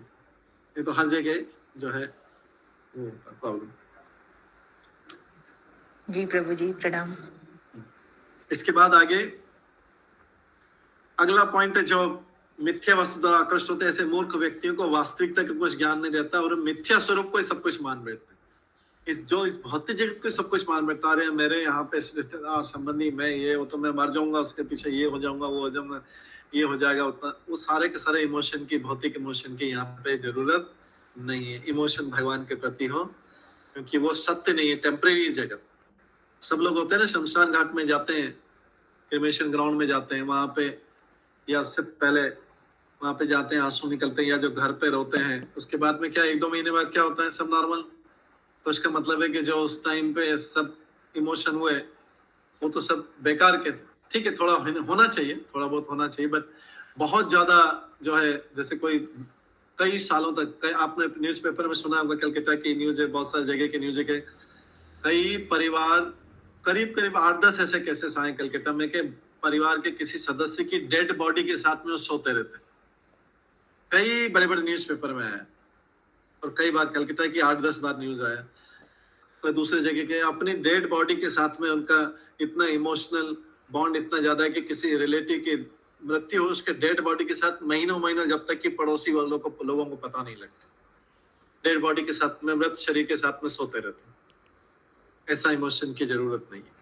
ये तो हर जगह जो है प्रॉब्लम। जी प्रभु जी, प्रणाम। इसके बाद आगे अगला पॉइंट है, जो मिथ्या वस्तु द्वारा आकृष्ट होते हैं, ऐसे मूर्ख व्यक्तियों को वास्तविकता का कुछ ज्ञान नहीं रहता और मिथ्या स्वरूप को ही सब कुछ मान बैठते हैं। इस भौतिक जगत को सब कुछ मान बैठता है, मेरे यहाँ पे रिश्तेदार संबंधी, मैं ये हो तो मैं मर जाऊंगा, उसके पीछे ये हो जाऊंगा, वो हो जाऊंगा, ये हो जाएगा, उतना, वो सारे के सारे इमोशन की, भौतिक इमोशन की यहाँ पे जरूरत नहीं है। इमोशन भगवान के प्रति हो, क्योंकि वो सत्य नहीं है, टेम्परेरी जगत। सब लोग होते हैं ना, शमशान घाट में जाते हैं, क्रिमेशन ग्राउंड में जाते हैं, वहां पे या उससे पहले वहां पे जाते हैं, आंसू निकलते हैं, या जो घर पे रोते हैं, उसके बाद में क्या 1-2 महीने बाद क्या होता है, सब नॉर्मल। तो इसका मतलब है कि जो उस टाइम पे सब इमोशन हुए वो तो सब बेकार के थे। ठीक है, थोड़ा होना चाहिए, थोड़ा बहुत होना चाहिए, बट बहुत ज्यादा जो है, जैसे कोई कई सालों तक, आपने न्यूज़पेपर में सुना होगा, कलकत्ता की न्यूज है, बहुत सारी जगह की न्यूज है कि कई परिवार, करीब करीब 8-10 ऐसे केसेस आए कलकत्ता में कि परिवार के किसी सदस्य की डेड बॉडी के साथ में वो सोते रहते। कई बड़े बड़े न्यूज़पेपर में आया, और कई बार कलकत्ता की 8-10 बार न्यूज आया। कोई दूसरे जगह के अपनी डेड बॉडी के साथ में उनका इतना इमोशनल बॉन्ड इतना ज्यादा है कि किसी रिलेटिव की मृत्यु हो, उसके डेड बॉडी के साथ महीनों महीनों, जब तक कि पड़ोसी वालों को, लोगों को पता नहीं लगता, डेड बॉडी के साथ में, मृत शरीर के साथ में सोते रहते। ऐसा इमोशन की जरूरत नहीं है।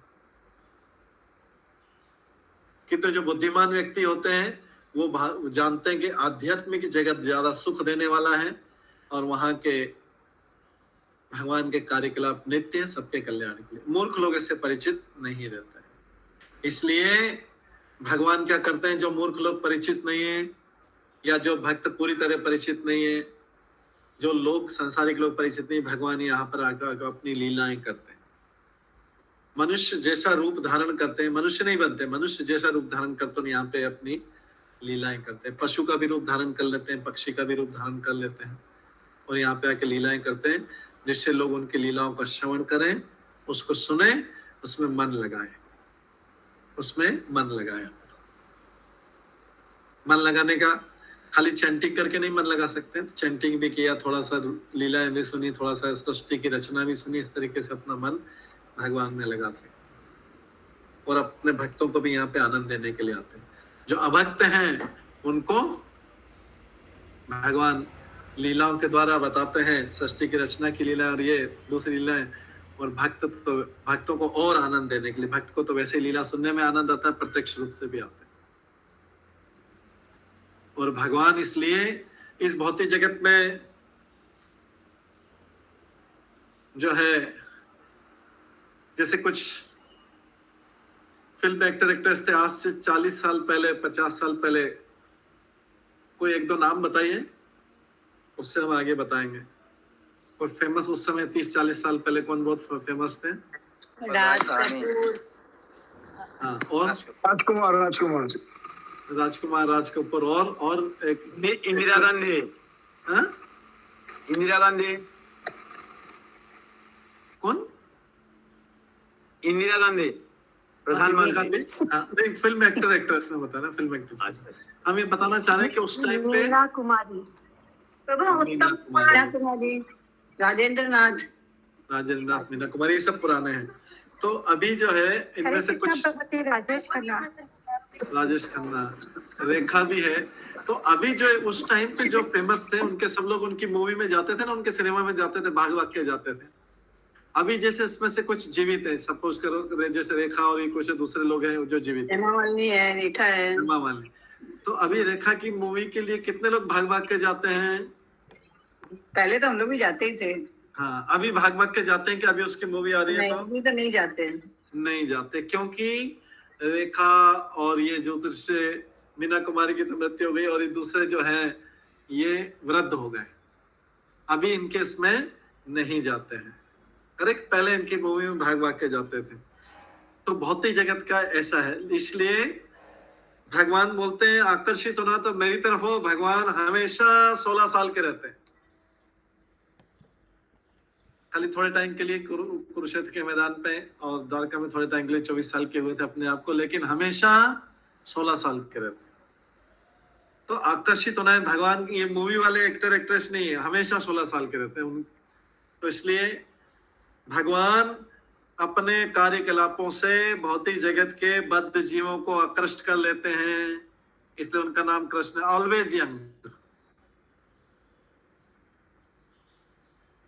किंतु जो बुद्धिमान व्यक्ति होते हैं वो जानते हैं कि आध्यात्मिक जगत ज्यादा सुख देने वाला है, और वहां के भगवान के कार्यकलाप नित्य हैं, सबके कल्याण के लिए। मूर्ख लोग इससे परिचित नहीं रहते हैं। इसलिए भगवान क्या करते हैं, जो मूर्ख लोग परिचित नहीं है, या जो भक्त पूरी तरह परिचित नहीं है, जो लोग संसारिक लोग परिचित नहीं, भगवान यहाँ पर आकर अपनी लीलाएं करते हैं। मनुष्य जैसा रूप धारण करते हैं, मनुष्य नहीं बनते, मनुष्य जैसा रूप धारण करते हैं, यहाँ पे अपनी लीलाएं करते हैं। पशु का भी रूप धारण कर लेते हैं, पक्षी का भी रूप धारण कर लेते हैं, और यहाँ पे आके लीलाएं करते हैं, जिससे लोग उनकी लीलाओं का श्रवण करें, उसको सुने, उसमें मन लगाए, उसमें मन लगाए। मन लगाने का खाली चैंटिंग करके नहीं मन लगा सकते, चैंटिंग भी किया, थोड़ा सा लीलाएं भी सुनी, थोड़ा सा सृष्टि की रचना भी सुनी, इस तरीके से अपना मन भगवान में लगा सकते, और अपने भक्तों को भी यहाँ पे आनंद देने के लिए आते हैं। जो अभक्त हैं उनको भगवान लीलाओं के द्वारा बताते हैं, सृष्टि की रचना की लीला और ये दूसरी लीलाएं, और भक्तों को और आनंद देने के लिए। भक्त को तो वैसे लीला सुनने में आनंद आता है, प्रत्यक्ष रूप से भी आता है। और भगवान इसलिए इस भौतिक जगत में जो है, जैसे कुछ फिल्म एक्टर एक्ट्रेस थे, आज से 40 साल पहले, 50 साल पहले, कोई 1-2 नाम बताइए, उससे हम आगे बताएंगे। और फेमस उस समय 30-40 साल पहले कौन बहुत फेमस थे? राज कपूर। हाँ, और राज कपूर, और एक इंदिरा गांधी। हाँ, इंदिरा गांधी। कौन? इंदिरा गांधी प्रधानमंत्री। नहीं, फिल्म एक्टर एक्ट्रेस में बताना, फिल्म एक्टर। हम ये बताना चाह रहे हैं कि उस टाइम पे मीना कुमारी, मीना कुमारी, राजेंद्र नाथ, मीना कुमारी, ये सब पुराने हैं। तो अभी जो है इनमें से कुछ, राजेश खन्ना, रेखा भी है। तो अभी जो उस टाइम पे जो फेमस थे, उनके सब लोग उनकी मूवी में जाते थे ना, उनके सिनेमा में जाते थे, भाग भाग के जाते थे। अभी जैसे इसमें से कुछ जीवित है, सपोज करो जैसे रेखा और ये कुछ दूसरे लोग हैं जो जीवित हेमा मालिनी है, रेखा है, हेमा मालिनी। तो अभी रेखा की मूवी के लिए कितने लोग भाग भाग के जाते हैं? पहले तो हम लोग भी जाते ही थे। हाँ, अभी भाग भाग के जाते हैं कि अभी उसकी मूवी आ रही है तो अभी तो नहीं जाते, नहीं जाते, क्योंकि रेखा और ये जो दूसरे मीना कुमारी की तो मृत्यु हो गई, और ये दूसरे जो है ये वृद्ध हो गए, अभी इनके इसमें नहीं जाते हैं। करेक्ट, पहले इनकी मूवी में भाग भाग के जाते थे। तो भौतिक जगत का ऐसा है, इसलिए भगवान बोलते हैं आकर्षित होना तो मेरी तरफ हो। भगवान हमेशा 16 साल के रहते हैं, खाली थोड़े टाइम के लिए कुरुक्षेत्र के मैदान पे और द्वारका में थोड़े टाइम के लिए 24 साल के हुए थे अपने आप को, लेकिन हमेशा 16 साल के रहते हैं। तो आकर्षित होना है भगवान, ये मूवी वाले एक्टर एक्ट्रेस नहीं है, हमेशा 16 साल के रहते हैं। तो इसलिए भगवान अपने कार्यकलापों से भौतिक जगत के बद्ध जीवों को आकृष्ट कर लेते हैं, इसलिए उनका नाम Krishna. Always young,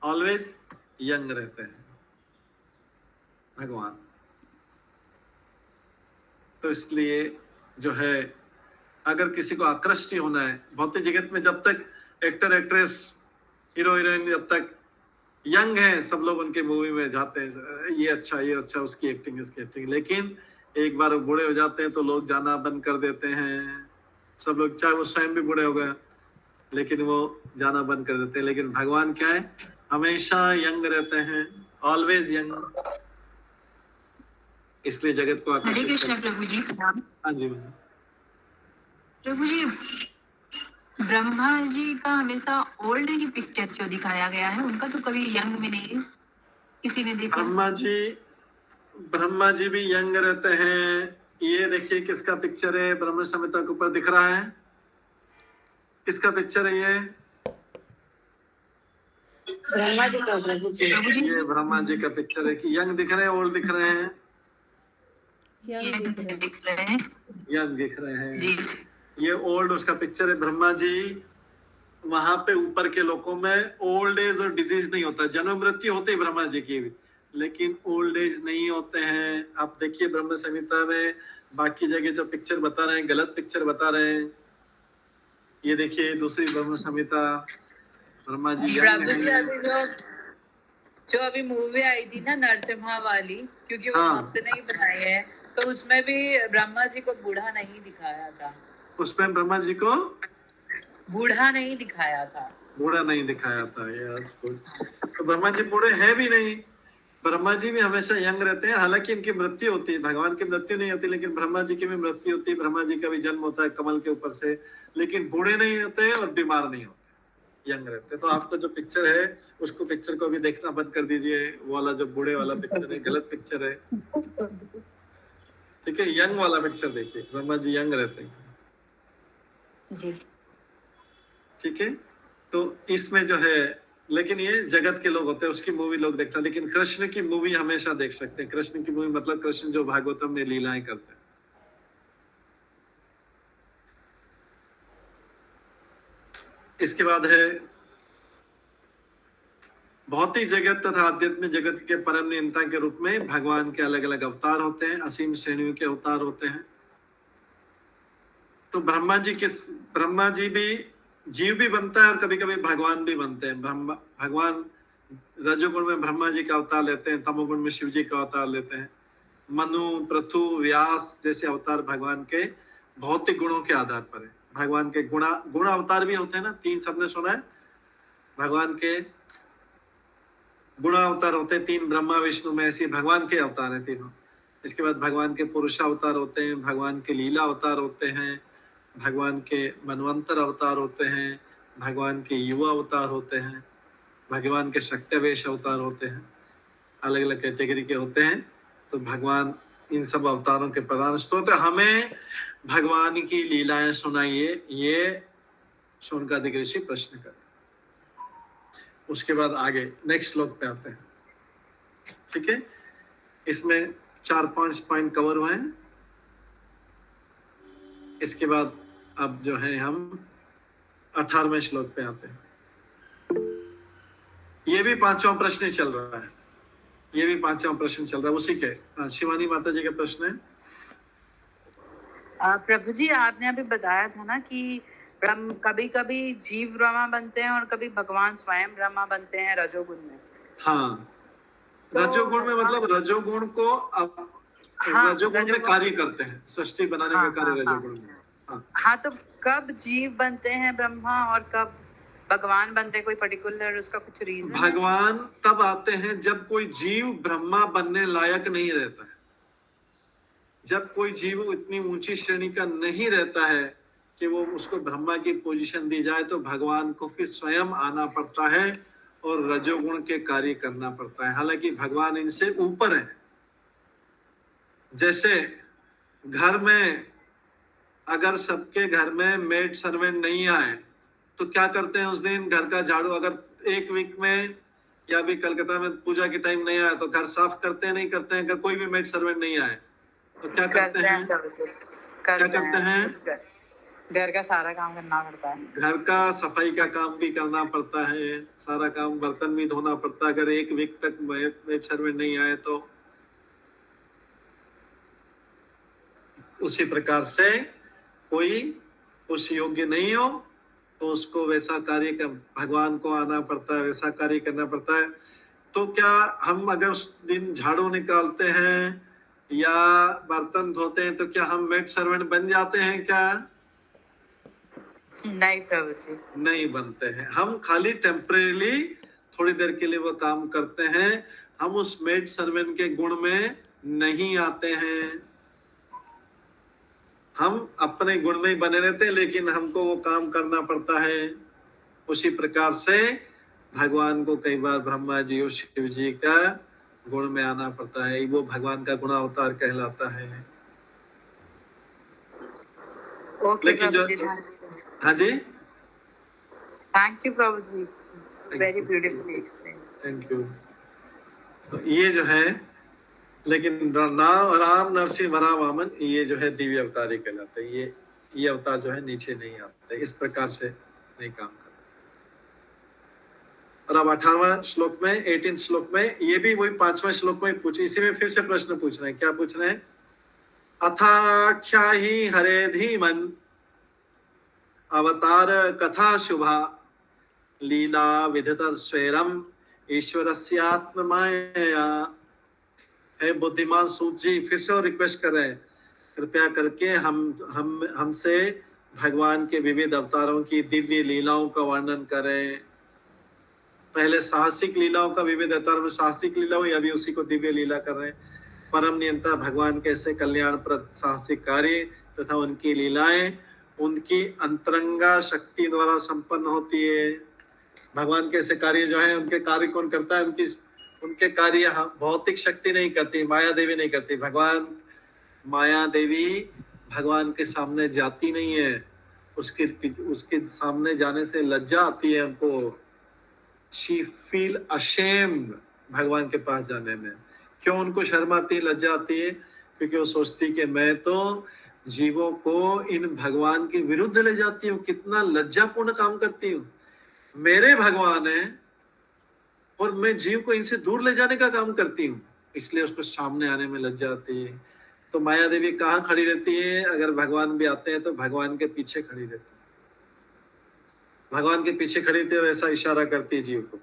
always young रहते हैं भगवान। तो इसलिए जो है, अगर किसी को आकृष्ट होना है भौतिक जगत में, जब तक एक्टर एक्ट्रेस हीरो हीरोइन जब तक यंग है, सब लोग उनके मूवी में जाते हैं, ये अच्छा, उसकी एक्टिंग, लेकिन एक बार वो बूढ़े हो जाते हैं तो लोग जाना बंद कर देते हैं। सब लोग, चाहे वो स्वयं भी बूढ़े हो गए, लेकिन वो जाना बंद कर देते हैं। लेकिन भगवान क्या है, हमेशा यंग रहते हैं, ऑलवेज यंग, इसलिए जगत को हरे आकर्षित कृष्ण करते हैं। प्रभु जी, प्रणाम। हाँ जी, प्रभु जी, ब्रह्मा जी का हमेशा ओल्ड ही पिक्चर क्यों दिखाया गया है? उनका तो कभी यंग में नहीं किसी ने देखा। ब्रह्मा जी भी यंग रहते हैं। ये देखिए किसका पिक्चर है, ब्रह्म संहिता के ऊपर दिख रहा है, किसका पिक्चर है ये? ब्रह्मा जी का प्रभु जी। ये ब्रह्मा जी का पिक्चर है। कि यंग दिख रहे हैं, ओल्ड दिख रहे हैं? यंग दिख रहे हैं। यंग दिख रहे हैं जी। ये ओल्ड उसका पिक्चर है। ब्रह्मा जी वहां पे ऊपर के लोगों में ओल्ड एज और डिजीज नहीं होता, जन्म मृत्यु होती है ब्रह्मा जी की भी, लेकिन ओल्ड एज नहीं होते हैं। आप देखिए ब्रह्म संहिता में बाकी जगह जो पिक्चर बता रहे हैं गलत पिक्चर बता रहे हैं। ये देखिए दूसरी ब्रह्म संहिता, ब्रह्मा जी यंग प्रभु जी, हैं। अभी जो अभी मूवी आई थी ना नरसिम्हा वाली, क्योंकि वो हाँ। भक्त ने ही बनाई है, तो उसमें भी ब्रह्मा जी को बूढ़ा नहीं दिखाया था। उसमें ब्रह्मा जी को बूढ़ा नहीं दिखाया था। बूढ़ा नहीं दिखाया था, यस गुड। तो ब्रह्मा जी बूढ़े हैं भी नहीं, ब्रह्मा जी भी हमेशा यंग रहते हैं। हालांकि इनकी मृत्यु होती है, भगवान की मृत्यु नहीं होती, लेकिन ब्रह्मा जी की भी मृत्यु होती है। ब्रह्मा जी का भी जन्म होता है कमल के ऊपर से, लेकिन बूढ़े नहीं होते और बीमार नहीं होते, यंग रहते। तो आपको जो पिक्चर है उसको, पिक्चर को भी देखना बंद कर दीजिए। वो वाला जो बूढ़े वाला पिक्चर है गलत पिक्चर है, ठीक है? यंग वाला पिक्चर देखिए, ब्रह्मा जी यंग रहते हैं जी। ठीक है? तो इसमें जो है, लेकिन ये जगत के लोग होते हैं, उसकी मूवी लोग देखते हैं, लेकिन कृष्ण की मूवी हमेशा देख सकते हैं। कृष्ण की मूवी मतलब कृष्ण जो भागवतम में लीलाएं करते हैं। इसके बाद है भौतिक जगत तथा आध्यात्मिक जगत के परम नियंता के रूप में भगवान के अलग अलग अवतार होते हैं, असीम श्रेणियों के अवतार होते हैं। तो ब्रह्मा जी भी जीव भी बनता है और कभी कभी भगवान भी बनते हैं। भगवान रजोगुण में ब्रह्मा जी का अवतार लेते हैं, तमोगुण में शिव जी का अवतार लेते हैं। मनु, पृथु, व्यास जैसे अवतार भगवान के भौतिक गुणों के आधार पर है। भगवान के गुण अवतार भी होते हैं ना, 3 सबने सुना है। भगवान के गुण अवतार होते हैं 3, ब्रह्मा विष्णु में, ऐसे भगवान के अवतार हैं तीनों। इसके बाद भगवान के पुरुष अवतार होते हैं, भगवान के लीला अवतार होते हैं, भगवान के मनवंतर अवतार होते हैं, भगवान के युवा अवतार होते हैं, भगवान के शक्तिवेश अवतार होते हैं, अलग अलग कैटेगरी के होते हैं। तो भगवान इन सब अवतारों के प्रधान स्रोत। हमें भगवान की लीलाएं सुनाइए, ये शौनकादिक ऋषि प्रश्न कर। उसके बाद आगे नेक्स्ट श्लोक पे आते हैं, ठीक है? इसमें 4-5 पॉइंट कवर हुए हैं। इसके बाद अब जो है हम 18वें श्लोक पे आते हैं। ये भी 5वां प्रश्न ही चल रहा है, ये भी 5वां प्रश्न चल रहा है उसी के। शिवानी माता जी का प्रश्न है। प्रभु जी, आपने अभी बताया था ना कि कभी कभी जीव ब्रह्मा बनते हैं और कभी भगवान स्वयं ब्रह्मा बनते हैं रजोगुण में। हाँ, रजोगुण में मतलब रजोगुण को रजोगुण में कार्य करते हैं, सृष्टि बनाने का कार्य रजोगुण में। हाँ, तो कब जीव बनते हैं ब्रह्मा और कब भगवान बनते हैं? कोई पर्टिकुलर उसका कुछ रीजन? भगवान तब आते हैं जब कोई जीव ब्रह्मा बनने लायक नहीं रहता है। जब कोई जीव इतनी ऊंची श्रेणी का नहीं रहता है कि वो उसको ब्रह्मा की पोजीशन दी जाए, तो भगवान को फिर स्वयं आना पड़ता है और रजोगुण के कार्य करना पड़ता है। हालांकि भगवान इनसे ऊपर है। जैसे घर में अगर सबके घर में मेड सर्वेंट नहीं आए तो क्या करते हैं उस दिन? घर का झाड़ू, अगर एक वीक में या भी कलकत्ता में पूजा के टाइम नहीं आया तो घर साफ करते हैं, नहीं करते हैं? अगर कोई भी मेड सर्वेंट नहीं आए तो क्या करते हैं? क्या करते हैं? घर का सारा काम करना पड़ता है। घर का सफाई का काम भी करना पड़ता है, सारा काम, बर्तन भी धोना पड़ता है। अगर एक वीक तक मेड सर्वेंट नहीं आए तो उसी प्रकार से कोई उस योग्य नहीं हो तो उसको वैसा कार्य कर, भगवान को आना पड़ता है, वैसा कार्य करना पड़ता है। तो क्या हम अगर उस दिन झाड़ू निकालते हैं या बर्तन धोते हैं तो क्या हम मेड सर्वेंट बन जाते हैं क्या? नहीं प्रभु जी, नहीं बनते हैं। हम खाली टेम्परेली थोड़ी देर के लिए वो काम करते हैं, हम उस मेड सर्वेंट के गुण में नहीं आते हैं। हम अपने गुण में ही बने रहते हैं, लेकिन हमको वो काम करना पड़ता है। उसी प्रकार से भगवान को कई बार ब्रह्मा जी और शिव जी का गुण में आना पड़ता है, वो भगवान का गुणावतार कहलाता है। ओके लेकिन जो, प्रभु जी, हाँ जी, thank you Prabhu ji, very beautifully explain. Thank you. तो ये जो है, लेकिन राम नरसिंह वरा वामन ये जो है दिव्य अवतार ही कहलाते हैं। ये अवतार जो है नीचे नहीं आते, इस प्रकार से नहीं काम करते। और अब 18वां श्लोक में, 18 श्लोक में, ये भी वही 5वां श्लोक में पूछे, इसी में फिर से प्रश्न पूछ रहे हैं। क्या पूछ रहे हैं? अथाख्या ही हरे धीमन अवतार कथा शुभा लीला विधत स्वैरम ईश्वरस्यात्म माया। है बुद्धिमान सूत जी, फिर से वो रिक्वेस्ट कर रहे हैं, कृपया करके हमसे भगवान के विविध अवतारों की दिव्य लीलाओं का वर्णन करें। पहले साहसिक लीलाओं का विविध अवतार में साहसिक लीला हुई, अभी उसी को दिव्य लीला कर रहे हैं। परम नियंता भगवान कैसे कल्याणप्रद साहसिक कार्य तथा उनकी लीलाएं उनकी अंतरंगा शक्ति द्वारा संपन्न होती है। भगवान कैसे कार्य जो है, उनके कार्य कौन करता है? उनके कार्य भौतिक शक्ति नहीं करती, माया देवी नहीं करती। भगवान माया देवी भगवान के सामने जाती नहीं है, उसके सामने जाने से लज्जा आती है हमको। शी फील अशेम्ड भगवान के पास जाने में। क्यों उनको शर्म आती है, लज्जा आती है? क्योंकि वो सोचती कि मैं तो जीवों को इन भगवान के विरुद्ध ले जाती हूँ, कितना लज्जापूर्ण काम करती हूँ। मेरे भगवान है और मैं जीव को इनसे दूर ले जाने का काम करती हूँ, इसलिए उसको सामने आने में लज्जा आती है। तो माया देवी कहाँ खड़ी रहती है? अगर भगवान भी आते हैं तो भगवान के पीछे खड़ी रहती है। भगवान के पीछे खड़ी थी और ऐसा इशारा करती है जीव को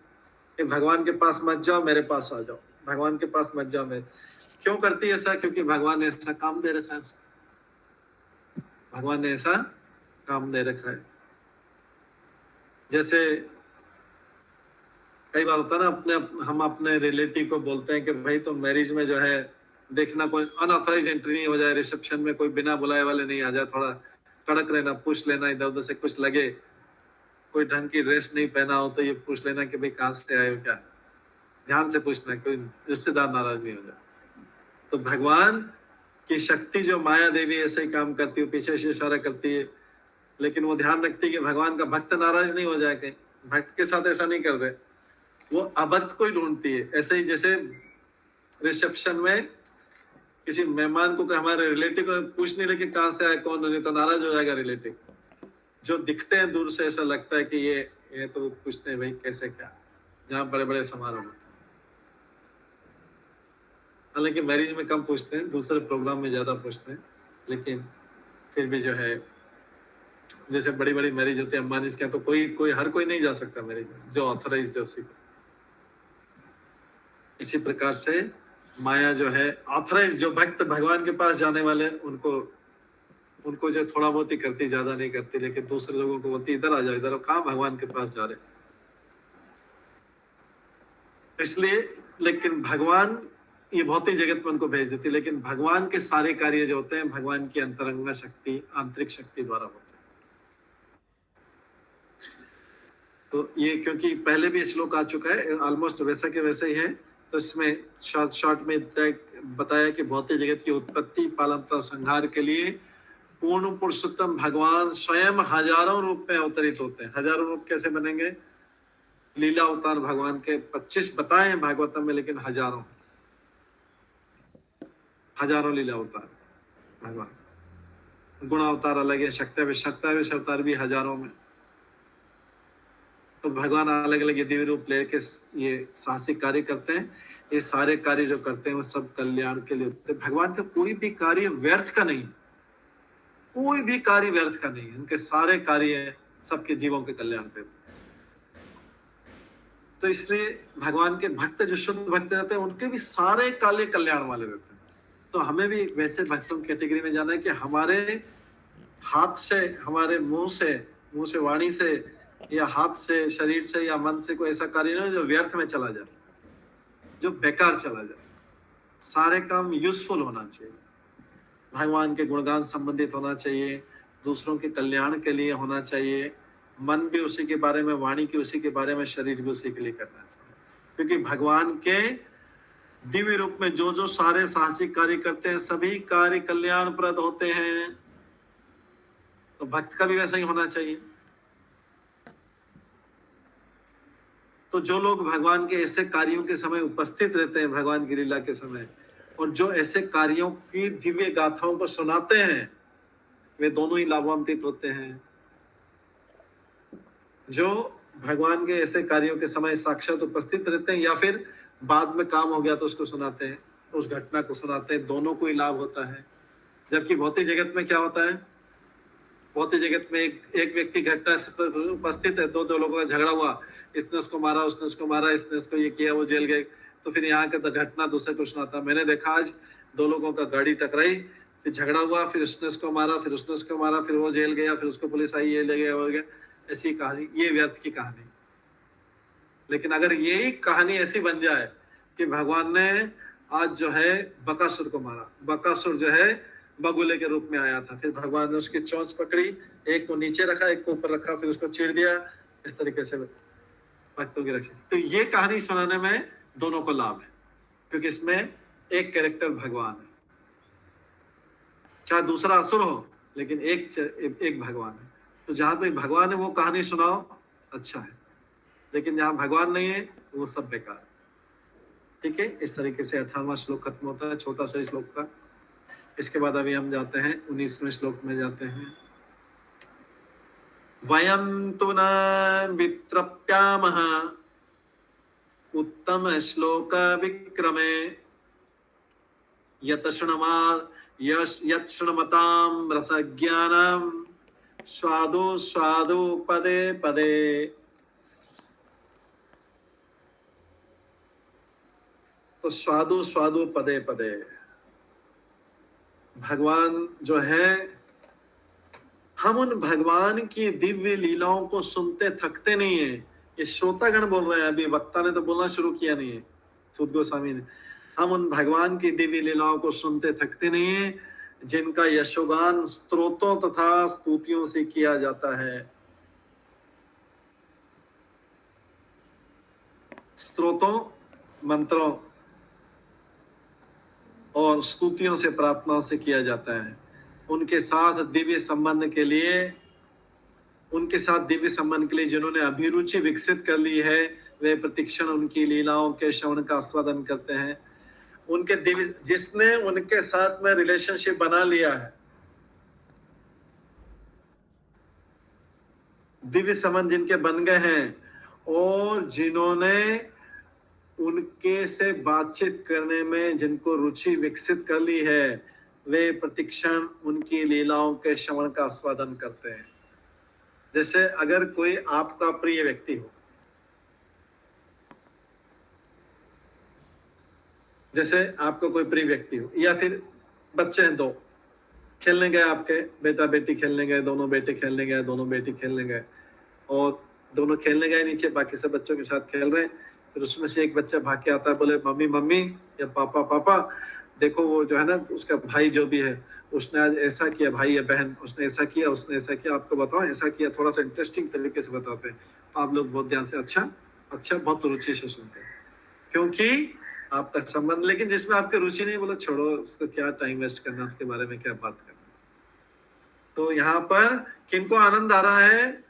कि भगवान के पास मत जाओ, मेरे पास आ जाओ। भगवान के पास मत जाओ। मैं क्यों करती है ऐसा? क्योंकि भगवान ने ऐसा काम दे रखा है। भगवान ने ऐसा काम दे रखा है। जैसे कई बार होता है ना, हम अपने रिलेटिव को बोलते हैं कि भाई तो मैरिज में जो है देखना कोई अनऑथराइज एंट्री नहीं हो जाए, रिसेप्शन में कोई बिना बुलाए वाले नहीं आ जाए, थोड़ा कड़क रहना, पूछ लेना इधर उधर से कुछ लगे, कोई ढंग की ड्रेस नहीं पहना हो तो ये पूछ लेना कि भाई कहाँ से आए हो, क्या, ध्यान से पूछना, कोई रिश्तेदार नाराज नहीं हो जाए। तो भगवान की शक्ति जो माया देवी ऐसे ही काम करती है, पीछे से इशारा करती है, लेकिन वो ध्यान रखती है कि भगवान का भक्त नाराज नहीं हो जाए। कहीं भक्त के साथ ऐसा नहीं कर दे, वो अभक्त को ही ढूंढती है। ऐसे ही जैसे रिसेप्शन में किसी मेहमान को हमारे रिलेटिव को पूछ नहीं लगे कहाँ से आए, कौन, नहीं तो नाराज हो जाएगा रिलेटिव। जो दिखते हैं दूर से ऐसा लगता है कि ये तो पूछते हैं भाई कैसे क्या, जहाँ बड़े बड़े समारोह होते हैं। हालांकि मैरिज में कम पूछते हैं, दूसरे प्रोग्राम में ज्यादा पूछते हैं, लेकिन फिर भी जो है जैसे बड़ी बड़ी मैरिज होती है अंबानी के, तो कोई हर कोई नहीं जा सकता मैरिज में, जो ऑथराइज है उसी को। इसी प्रकार से माया जो है ऑथराइज, जो भक्त भगवान के पास जाने वाले उनको जो थोड़ा बहुत ही करती, ज्यादा नहीं करती, लेकिन दूसरे लोगों को बोलती इधर आ जाओ, इधर कहाँ भगवान के पास जा रहे। इसलिए लेकिन भगवान ये भौतिक जगत में उनको भेज देती, लेकिन भगवान के सारे कार्य जो होते हैं भगवान की अंतरंगा शक्ति, आंतरिक शक्ति द्वारा होते हैं। तो ये क्योंकि पहले भी श्लोक आ चुका है, ऑलमोस्ट वैसा के वैसे ही है, तो इसमें शॉर्ट में बताया कि भौतिक जगत की उत्पत्ति, पालन तथा संहार के लिए पूर्ण पुरुषोत्तम भगवान स्वयं हजारों रूप में अवतरित होते हैं। हजारों रूप कैसे बनेंगे? लीला अवतार भगवान के 25 बताए हैं भागवतम में, लेकिन हजारों लीला अवतार भगवान। गुण अवतार अलग है, शक्तावेश अवतार भी हजारों में। तो भगवान अलग अलग दिव्य रूप लेके ये साहसिक कार्य करते हैं। ये सारे कार्य जो करते हैं वो सब कल्याण के लिए होते हैं। भगवान का कोई भी कार्य व्यर्थ का नहीं, कोई भी कार्य व्यर्थ का नहीं। उनके सारे कार्य सबके जीवों के कल्याण पे। तो इसलिए भगवान के भक्त जो शुद्ध भक्त रहते हैं उनके भी सारे काले कल्याण वाले रहते हैं। तो हमें भी वैसे भक्तों की कैटेगरी में जाना है कि हमारे हाथ से, हमारे मुंह से वाणी से, या हाथ से, शरीर से या मन से कोई ऐसा कार्य नहीं जो व्यर्थ में चला जाए, जो बेकार चला जाए। सारे काम यूजफुल होना चाहिए, भगवान के गुणगान संबंधित होना चाहिए, दूसरों के कल्याण के लिए होना चाहिए, मन भी उसी के बारे में, वाणी की उसी के बारे में, शरीर भी उसी के लिए करना चाहिए। क्योंकि भगवान के दिव्य रूप में जो जो सारे साहसिक कार्य करते हैं सभी कार्य कल्याणप्रद होते हैं। तो भक्त का भी वैसा ही होना चाहिए। तो जो लोग भगवान के ऐसे कार्यों के समय उपस्थित रहते हैं, भगवान की लीला के समय, और जो ऐसे कार्यों की दिव्य गाथाओं को सुनाते हैं, वे दोनों ही लाभान्वित होते हैं। जो भगवान के ऐसे कार्यों के समय साक्षात उपस्थित रहते हैं या फिर बाद में काम हो गया तो उसको सुनाते हैं, उस घटना को सुनाते हैं, दोनों को ही लाभ होता है। जबकि भौतिक जगत में क्या होता है, भौतिक जगत में एक व्यक्ति घटना से उपस्थित है, दो लोगों का झगड़ा हुआ, इसने उसको मारा, उसने उसको मारा, इसने उसको ये किया, वो जेल गए, तो फिर यहाँ का घटना दूसरे को सुनाता। मैंने देखा आज 2 लोगों का गाड़ी टकराई, फिर झगड़ा हुआ, फिर उसने उसको मारा, फिर उसने उसको मारा, फिर वो जेल गया, फिर उसको पुलिस आई, ये ले गया, हो गया। ऐसी कहानी, ये व्यर्थ की कहानी। लेकिन अगर यही कहानी ऐसी बन जाए कि भगवान ने आज जो है बकासुर को मारा, बकासुर जो है बगुले के रूप में आया था, फिर भगवान ने उसकी चोंच पकड़ी, एक को नीचे रखा, एक को ऊपर रखा, फिर उसको चीर दिया, इस तरीके से भक्तों की रक्षा। तो ये कहानी सुनाने में दोनों को लाभ है, क्योंकि इसमें एक कैरेक्टर भगवान है, चाहे दूसरा असुर हो, लेकिन एक भगवान है। तो जहां पे भगवान है वो कहानी सुनाओ, अच्छा है, लेकिन जहां भगवान नहीं है वो सब बेकार। ठीक है, इस तरीके से 18वां श्लोक खत्म होता है, छोटा सा श्लोक का। इसके बाद अभी हम जाते हैं 19वें श्लोक में जाते हैं। वयं तु न वित्रप्यामः उत्तम श्लोक विक्रमे यत् शृण्वतां रसज्ञानं स्वादु पदे पदे। तो स्वादु पदे पदे, भगवान जो है, हम उन भगवान की दिव्य लीलाओं को सुनते थकते नहीं है। ये श्रोतागण बोल रहे हैं, अभी वक्ता ने तो बोलना शुरू किया नहीं है, सूत गोस्वामी ने। हम उन भगवान की दिव्य लीलाओं को सुनते थकते नहीं है, जिनका यशोगान स्तोत्रों तथा स्तुतियों से किया जाता है। स्तोत्रों, मंत्रों और स्तुतियों से, प्रार्थनाओं से किया जाता है। उनके साथ दिव्य संबंध के लिए, जिन्होंने अभिरुचि विकसित कर ली है, वे प्रतिक्षण उनकी लीलाओं के श्रवण का आस्वादन करते हैं। उनके दिव्य, जिसने उनके साथ में रिलेशनशिप बना लिया है, दिव्य संबंध जिनके बन गए हैं, और जिन्होंने उनके से बातचीत करने में जिनको रुचि विकसित कर ली है, वे प्रतिक्षण उनकी लीलाओं के श्रवण का आस्वादन करते हैं। जैसे अगर कोई आपका प्रिय व्यक्ति हो, जैसे आपका कोई प्रिय व्यक्ति हो, या फिर बच्चे हैं 2 खेलने गए, आपके बेटा बेटी खेलने गए, दोनों बेटे खेलने गए, दोनों बेटी खेलने गए, और दोनों खेलने गए नीचे, बाकी सब बच्चों के साथ खेल रहे हैं। फिर उसमें से एक बच्चा भाग के आता है, बोले मम्मी मम्मी या पापा पापा, देखो वो जो है ना, उसका भाई जो भी है, उसने आज ऐसा किया, भाई या बहन, उसने ऐसा किया, उसने ऐसा किया, आपको बताओ ऐसा किया। थोड़ा सा इंटरेस्टिंग तरीके से बताते हैं, तो आप लोग बहुत ध्यान से अच्छा बहुत रुचि से सुनते हैं, क्योंकि आपका संबंध। लेकिन जिसमें आपकी रुचि नहीं, बोलो छोड़ो, उसको क्या टाइम वेस्ट करना, उसके बारे में क्या बात करना। तो यहाँ पर किनको आनंद आ रहा है?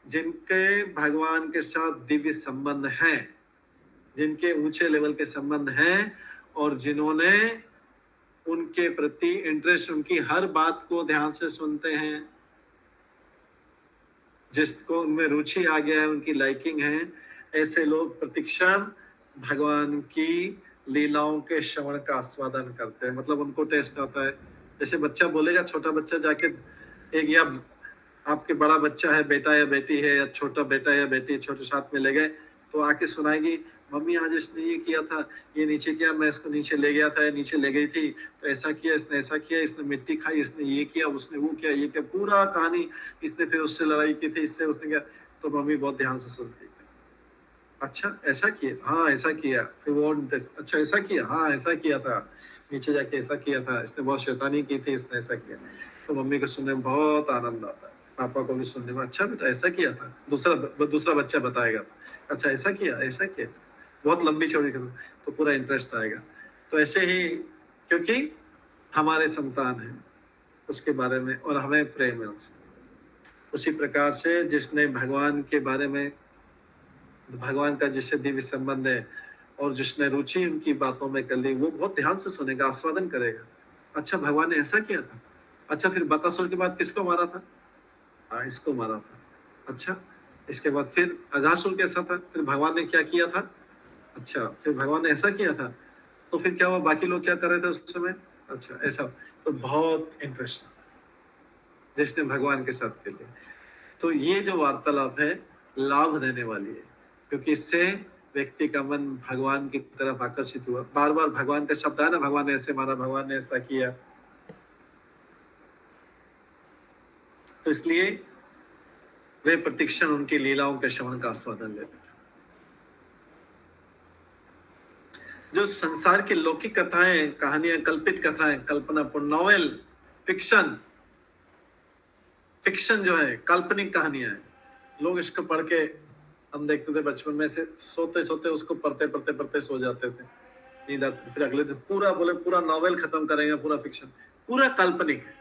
जिनके भगवान के साथ दिव्य संबंध हैं, जिनके ऊंचे लेवल के संबंध हैं, और जिन्होंने उनके प्रति इंटरेस्ट, उनकी हर बात को ध्यान से सुनते हैं, जिसको उनमें रुचि आ गया है, उनकी लाइकिंग है, ऐसे लोग प्रतिक्षण भगवान की लीलाओं के श्रवण का आस्वादन करते हैं। मतलब उनको टेस्ट आता है। जैसे बच्चा बोलेगा, छोटा बच्चा जाके एक, या आपके बड़ा बच्चा है, बेटा या बेटी है, या छोटा बेटा या बेटी, छोटे साथ में ले गए तो आके सुनाएगी, मम्मी आज इसने ये किया था, ये नीचे किया, मैं इसको नीचे ले गया था, नीचे ले गई थी, तो ऐसा किया, इसने ऐसा किया, इसने मिट्टी खाई, इसने ये किया, उसने वो किया, ये किया, पूरा कहानी, इसने फिर उससे लड़ाई की थी, इससे उसने किया। तो मम्मी बहुत ध्यान से सुनती, अच्छा ऐसा किया, हाँ ऐसा किया, फिर वो अच्छा ऐसा किया, हाँ ऐसा किया था, नीचे जाके ऐसा किया था, इसने बहुत शैतानी की थी, इसने ऐसा किया। तो मम्मी को सुनने में बहुत आनंद आता है, पापा को भी सुनने में, अच्छा बेटा ऐसा किया था, दूसरा बच्चा बताएगा, अच्छा ऐसा किया, ऐसा किया, बहुत लंबी चौड़ी कर, तो पूरा इंटरेस्ट आएगा। तो ऐसे ही, क्योंकि हमारे संतान है उसके बारे में और हमें प्रेम है उससे, उसी प्रकार से जिसने भगवान के बारे में, भगवान का जिससे दिव्य संबंध है और जिसने रुचि उनकी बातों में कर ली, वो बहुत ध्यान से सुनेगा, आस्वादन करेगा। अच्छा भगवान ने ऐसा किया था, अच्छा फिर बकासुर के बाद किसको मारा था, हाँ इसको मारा था, अच्छा इसके बाद फिर अघासुर कैसा था, फिर भगवान ने क्या किया था, अच्छा फिर भगवान ने ऐसा किया था, तो फिर क्या हुआ, बाकी लोग क्या कर रहे थे उस समय, अच्छा ऐसा। तो बहुत इंटरेस्ट जिसने भगवान के साथ खेले। तो ये जो वार्तालाप है लाभ देने वाली है, क्योंकि इससे व्यक्ति का मन भगवान की तरफ आकर्षित हुआ। बार बार भगवान का शब्द है ना, भगवान ने ऐसे मारा, भगवान ने ऐसा किया, तो इसलिए वे प्रतिक्षण उनकी लीलाओं के श्रवण का आस्वादन लेते थे। जो संसार की लौकिक कथाएं, कहानियां, कल्पित कथाएं, कल्पना, नॉवेल, फिक्शन जो है, काल्पनिक कहानियां हैं, लोग इसको पढ़ के, हम देखते थे बचपन में से, सोते सोते उसको पढ़ते सो जाते थे, नींद आती थी, फिर अगले दिन पूरा नॉवेल खत्म करेंगे, पूरा फिक्शन, पूरा काल्पनिक है,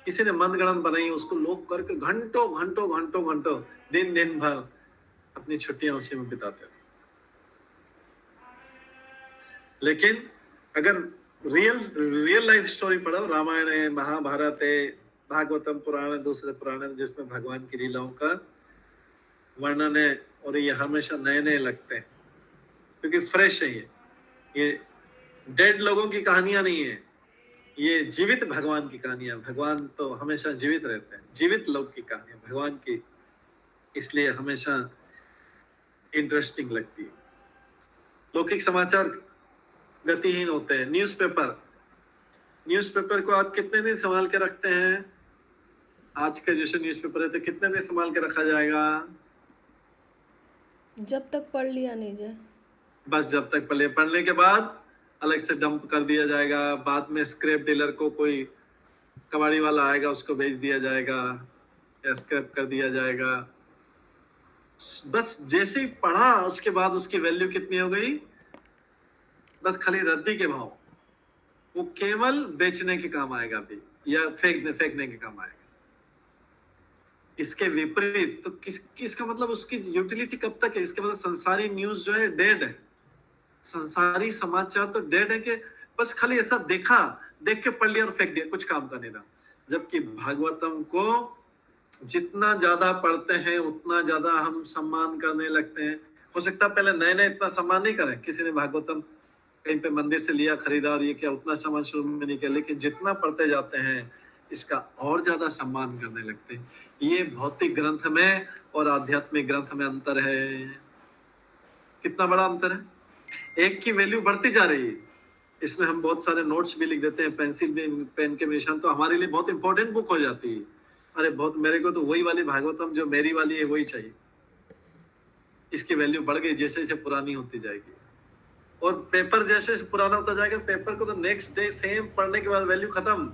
किसी ने मनगढ़ंत बनाई, उसको लोग करके घंटों दिन भर अपनी छुट्टियां उसी में बिताते थे। लेकिन अगर रियल लाइफ स्टोरी पढ़ो, रामायण है, महाभारत है, भागवतम पुराण, दूसरे पुराण जिसमें भगवान की लीलाओं का वर्णन है, और ये हमेशा नए नए लगते हैं, क्योंकि फ्रेश है ये डेड लोगों की कहानियां नहीं है, ये जीवित भगवान की कहानियां। भगवान तो हमेशा जीवित रहते हैं, जीवित लोग की कहानियां भगवान की, इसलिए हमेशा इंटरेस्टिंग लगती है। लौकिक समाचार गतिहीन होते हैं। न्यूज़पेपर को आप कितने दिन संभाल के रखते हैं? आज के जैसे न्यूज़पेपर है तो कितने दिन संभाल के रखा जाएगा? जब तक पढ़ लिया नहीं जाए, बस जब तक पढ़ने के बाद अलग से डंप कर दिया जाएगा। बाद में स्क्रैप डीलर को कोई कबाड़ी वाला आएगा, उसको बेच दिया जाएगा या स्क्रैप कर दिया जाएगा। बस जैसे ही पढ़ा उसके बाद उसकी वैल्यू कितनी हो गई? बस खाली रद्दी के भाव, वो केवल बेचने के काम आएगा अभी, या फेंकने के काम आएगा। इसके विपरीत तो किसका मतलब उसकी यूटिलिटी कब तक है? इसके मतलब संसारी न्यूज जो है डेड है, संसारी समाचार तो डेड है कि बस खाली ऐसा देख के पढ़ लिया और फेंक दिया, कुछ काम का नहीं था। जबकि भागवतम को जितना ज्यादा पढ़ते हैं उतना ज्यादा हम सम्मान करने लगते हैं। हो सकता है पहले नए इतना सम्मान नहीं करें, किसी ने भागवतम कहीं पे मंदिर से लिया, खरीदा और ये क्या, उतना सम्मान शुरू में नहीं किया, लेकिन जितना पढ़ते जाते हैं इसका और ज्यादा सम्मान करने लगते हैं। ये भौतिक ग्रंथ में और आध्यात्मिक ग्रंथ में अंतर है। कितना बड़ा अंतर है! एक की वैल्यू बढ़ती जा रही है। इसमें हम बहुत सारे नोट्स भी लिख देते हैं, पेंसिल भी, पेन के निशान, तो हमारे लिए बहुत इंपॉर्टेंट बुक हो जाती है। अरे बहुत, मेरे को तो वही वाली भागवतम जो मेरी वाली है वही चाहिए। इसकी वैल्यू बढ़ गई जैसे जैसे पुरानी होती जाएगी। और पेपर जैसे पुराना होता जाएगा, पेपर को तो नेक्स्ट डे सेम पढ़ने के बाद वैल्यू खत्म।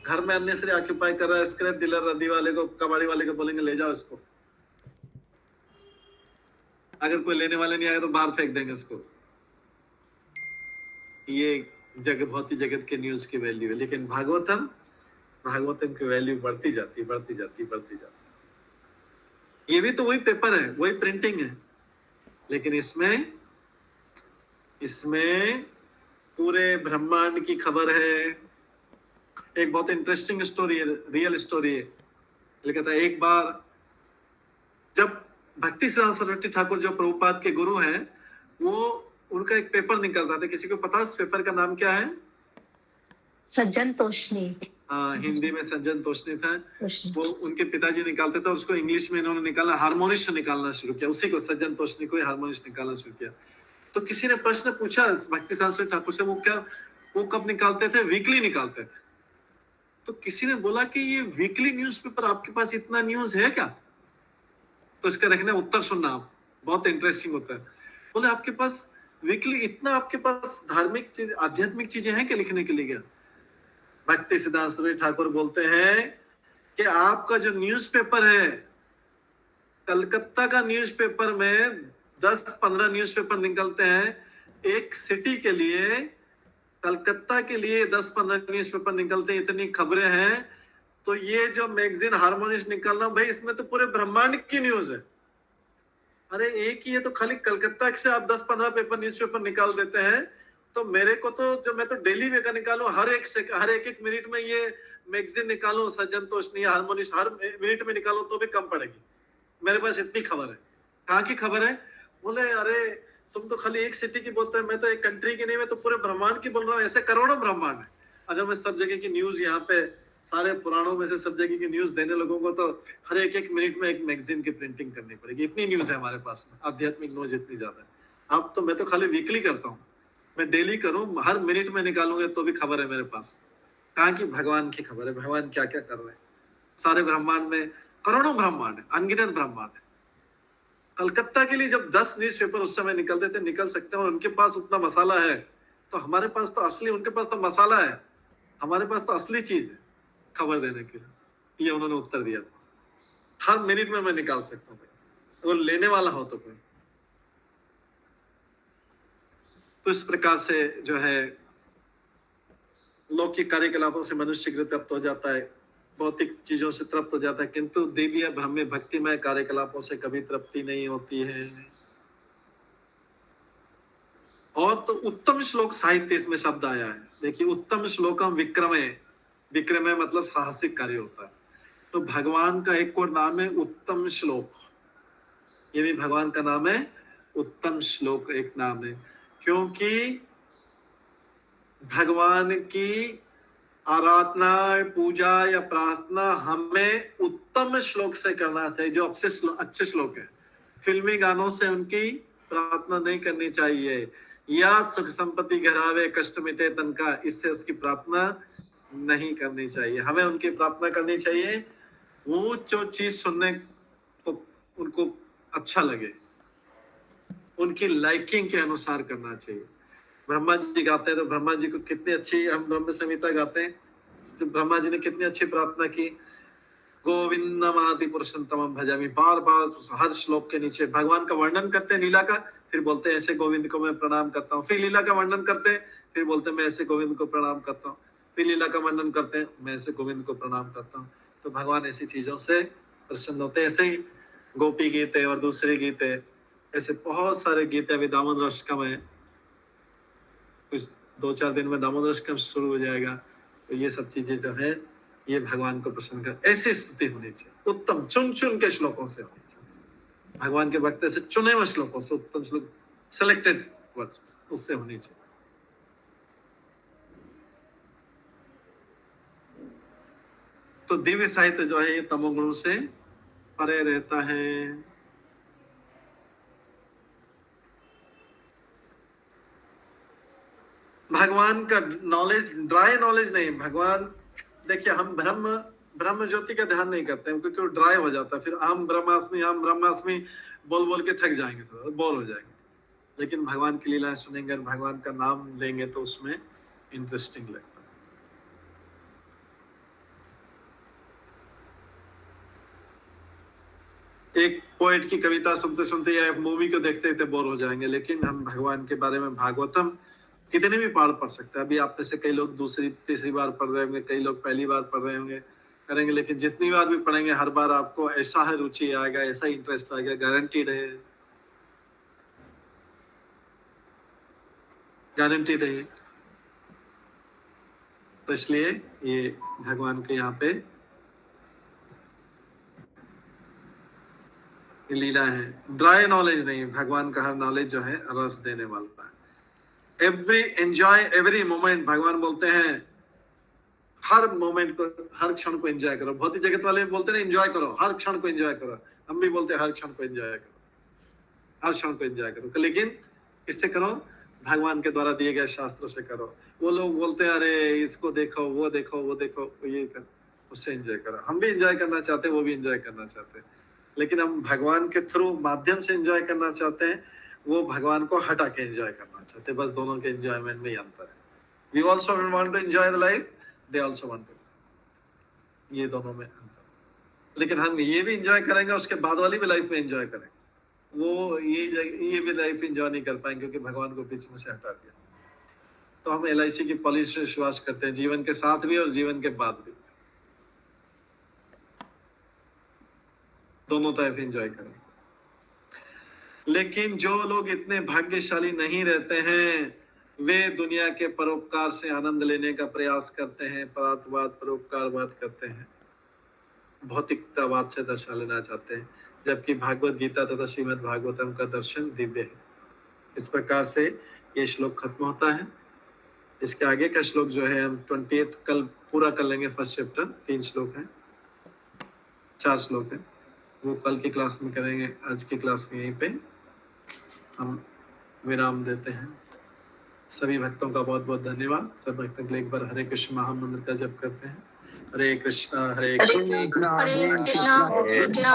घर में अननेसेसरी ऑक्यूपाई कर रहा है, स्क्रैप डीलर, रद्दी वाले को, कबाड़ी वाले को बोलेंगे ले जाओ इसको। अगर कोई लेने वाले नहीं आएगा तो बाहर फेंक देंगे इसको। ये भौतिक जगत के न्यूज की वैल्यू है। लेकिन भागवतम की वैल्यू बढ़ती जाती। ये भी तो वही पेपर है, वही प्रिंटिंग है, लेकिन इसमें पूरे ब्रह्मांड की खबर है। एक बहुत इंटरेस्टिंग स्टोरी है, रियल स्टोरी है। लिखा था एक बार जब भक्ति सिद्धांत सरस्वती ठाकुर जो प्रभुपाद के गुरु हैं, वो उनका एक पेपर निकलता था। किसी को पता उस पेपर का नाम क्या है? सज्जन तोषणी। हाँ, हिंदी में सज्जन तोषणी था, वो उनके पिताजी निकालते थे, उसको इंग्लिश में इन्होंने निकाला, हार्मोनिस्ट निकालना शुरू किया, उसी को सज्जन तोषणी को हार्मोनिस्ट निकालना शुरू किया। तो किसी ने प्रश्न पूछा भक्ति शास्त्री ठाकुर से, वो कब निकालते थे? वीकली निकालते थे। तो किसी ने बोला कि ये वीकली न्यूज़पेपर, आपके पास इतना न्यूज है क्या? तो इसका रखना उत्तर सुनना आप, बहुत इंटरेस्टिंग होता है। बोले आपके पास वीकली इतना, आपके पास धार्मिक चीज, आध्यात्मिक चीजें हैं क्या लिखने के लिए? क्या? भक्ति सिद्धांत सरस्वती ठाकुर बोलते हैं कि आपका जो न्यूज़पेपर है, कलकत्ता का न्यूज़पेपर में 10-15 न्यूज़पेपर निकलते हैं एक सिटी के लिए, कलकत्ता के लिए 10-15 न्यूज़पेपर निकलते हैं, इतनी खबरें हैं। तो ये जो मैगजीन हार्मोनिस्ट निकालना, भाई इसमें तो पूरे ब्रह्मांड की न्यूज है। अरे एक ही है तो खाली कलकत्ता से आप 10-15 पेपर न्यूज़पेपर निकाल देते हैं, तो मेरे को तो जो मैं तो डेली में का निकालू, हर एक मिनट में ये मैगजीन निकालो, सज्जन तोषणी हार्मोनिस्ट हर मिनट में निकालो तो भी कम पड़ेगी। मेरे पास इतनी खबर है। कहाँ की खबर है? बोले अरे तुम तो खाली एक सिटी की बोलते हैं, मैं तो एक कंट्री की नहीं, मैं तो पूरे ब्रह्मांड की बोल रहा हूँ। ऐसे करोड़ों ब्रह्मांड है। अगर मैं सब जगह की न्यूज यहाँ पे सारे पुराणों में से सब जगह की न्यूज देने लोगों को, तो हर एक मिनट में एक मैगजीन की प्रिंटिंग करनी पड़ेगी। इतनी न्यूज है हमारे पास में, आध्यात्मिक न्यूज इतनी ज्यादा है। अब तो मैं तो खाली वीकली करता हूँ, मैं डेली करूँ, हर मिनट में निकालूंगे तो भी खबर है मेरे पास। कहाँ की? भगवान की खबर है, भगवान क्या क्या कर रहे हैं। सारे ब्रह्मांड में करोड़ों ब्रह्मांड है, अनगिनत ब्रह्मांड है। कलकत्ता के लिए जब 10 न्यूज़पेपर उस समय निकलते थे, निकल सकते हैं, और उनके पास उतना मसाला है, तो हमारे पास तो असली, उनके पास तो मसाला है, हमारे पास तो असली चीज है खबर देने के लिए। ये उन्होंने उत्तर दिया था। हर मिनट में मैं निकाल सकता हूँ, अगर लेने वाला हो तो कोई। तो इस प्रकार से जो है लौकिक कार्यकलापों से मनुष्य तृप्त हो जाता है, भौतिक चीजों से तृप्त हो जाता है, किंतु दिव्य ब्रह्म भक्तिमय कार्यकलापों से कभी तृप्ति नहीं होती है। और तो उत्तम श्लोक साहित्य इसमें शब्द आया है। देखिए, उत्तम श्लोकम विक्रमे, विक्रमे मतलब साहसिक कार्य होता है। तो भगवान का एक और नाम है उत्तम श्लोक, ये भी भगवान का नाम है। उत्तम श्लोक एक नाम है, क्योंकि भगवान की आराधना, पूजा या प्रार्थना हमें उत्तम श्लोक से करना चाहिए, जो अच्छे श्लोक है। फिल्मी गानों से उनकी प्रार्थना नहीं करनी चाहिए। या सुख संपत्ति घरावे कष्ट मिटे तन का, इससे उसकी प्रार्थना नहीं करनी चाहिए। हमें उनकी प्रार्थना करनी चाहिए वो जो चीज सुनने को उनको अच्छा लगे, उनकी लाइकिंग के अनुसार करना चाहिए। ब्रह्मा जी गाते हैं तो ब्रह्मा जी को कितनी अच्छी, हम ब्रह्म संहिता गाते हैं, ब्रह्मा जी ने कितनी अच्छी प्रार्थना की, गोविंदम आदि पुरुषम तमम भजामि। बार बार हर श्लोक के नीचे भगवान का वर्णन करते हैं लीला का, फिर बोलते हैं ऐसे गोविंद को मैं प्रणाम करता हूँ। फिर लीला का वर्णन करते हैं, फिर बोलते हैं मैं ऐसे गोविंद को प्रणाम करता हूँ। फिर लीला का वर्णन करते हैं, मैं ऐसे गोविंद को प्रणाम करता हूँ। तो भगवान ऐसी चीजों से प्रसन्न होते हैं। ऐसे ही गोपी गीत है और दूसरे गीत है, ऐसे बहुत सारे गीत है। अभी दामोदर अष्टकम है, कुछ 2-4 दिन में दामोदर अष्टकम शुरू हो जाएगा। तो ये सब चीजें जो है ये भगवान को प्रसन्न कर, ऐसी स्तुति होनी चाहिए। उत्तम चुन चुन के श्लोकों से होनी चाहिए, भगवान के भक्त से चुने हुए श्लोकों से, उत्तम श्लोक सिलेक्टेड वर्ड्स उससे होनी चाहिए। तो दिव्य साहित्य जो है ये तमोगुणों से परे रहता है। भगवान का नॉलेज ड्राई नॉलेज नहीं। भगवान देखिए, हम ब्रह्म ज्योति का ध्यान नहीं करते हैं क्योंकि वो ड्राई हो जाता है। फिर हम ब्रह्मास्मि बोल बोल के थक जाएंगे, थोड़ा बोर हो जाएंगे। लेकिन भगवान की लीलाएं सुनेंगे, भगवान का नाम लेंगे तो उसमें इंटरेस्टिंग लगता है। एक पोएट की कविता सुनते सुनते या एक मूवी को देखते देखते बोर हो जाएंगे, लेकिन हम भगवान के बारे में भागवतम कितने भी पाठ पढ़ सकते हैं। अभी आप में से कई लोग दूसरी तीसरी बार पढ़ रहे होंगे, कई लोग पहली बार पढ़ रहे होंगे, करेंगे। लेकिन जितनी बार भी पढ़ेंगे हर बार आपको ऐसा है रुचि आएगा, ऐसा इंटरेस्ट आएगा, गारंटीड है, गारंटीड है। तो इसलिए ये भगवान के यहाँ पे लीला है। ड्राई नॉलेज नहीं, भगवान का हर नॉलेज जो है रस देने वाला है। एवरी एंजॉय एवरी मोमेंट, भगवान बोलते हैं हर मोमेंट को, हर क्षण को एंजॉय करो। भौतिक जगत वाले बोलते ना एंजॉय करो, हर क्षण को एंजॉय करो, हम भी बोलते हैं हर क्षण को एंजॉय करो, हर क्षण को एंजॉय करो। लेकिन किससे करो? भगवान के द्वारा दिए गए शास्त्र से करो। वो लोग बोलते हैं अरे इसको देखो, वो देखो, वो देखो, ये करो, उससे एंजॉय करो। हम भी एंजॉय करना चाहते हैं, वो भी एंजॉय करना चाहते हैं, लेकिन हम भगवान के थ्रू माध्यम से एंजॉय करना चाहते हैं, वो भगवान को हटा के एंजॉय करना चाहते हैं। बस दोनों के एंजॉयमेंट में ही अंतर है। We also want to enjoy the life, they also want to, ये दोनों में अंतर। लेकिन हम ये भी एंजॉय करेंगे, उसके बाद वाली भी लाइफ में एंजॉय करेंगे। वो ये भी लाइफ एंजॉय नहीं कर पाएंगे क्योंकि भगवान को बीच में से हटा दिया। तो हम LIC की पॉलिसी से विश्वास करते हैं, जीवन के साथ भी और जीवन के बाद भी, दोनों तरफ एंजॉय करें। लेकिन जो लोग इतने भाग्यशाली नहीं रहते हैं, वे दुनिया के परोपकार से आनंद लेने का प्रयास करते हैं, परार्थवाद परोपकारवाद करते हैं, भौतिकतावाद से दर्शन लेना चाहते हैं, जबकि भागवत गीता तथा श्रीमद् भागवतम का दर्शन दिव्य है। इस प्रकार से ये श्लोक खत्म होता है। इसके आगे का श्लोक जो है हम 28 कल पूरा कर लेंगे। फर्स्ट चैप्टर 3 श्लोक है, 4 श्लोक है, वो कल की क्लास में करेंगे। आज की क्लास में यहीं पे हम विराम देते हैं। सभी भक्तों का बहुत बहुत धन्यवाद। सब भक्तों के लिए एक बार हरे कृष्ण महामंत्र का जप करते हैं। हरे कृष्णा हरे कृष्णा हरे कृष्णा हरे कृष्णा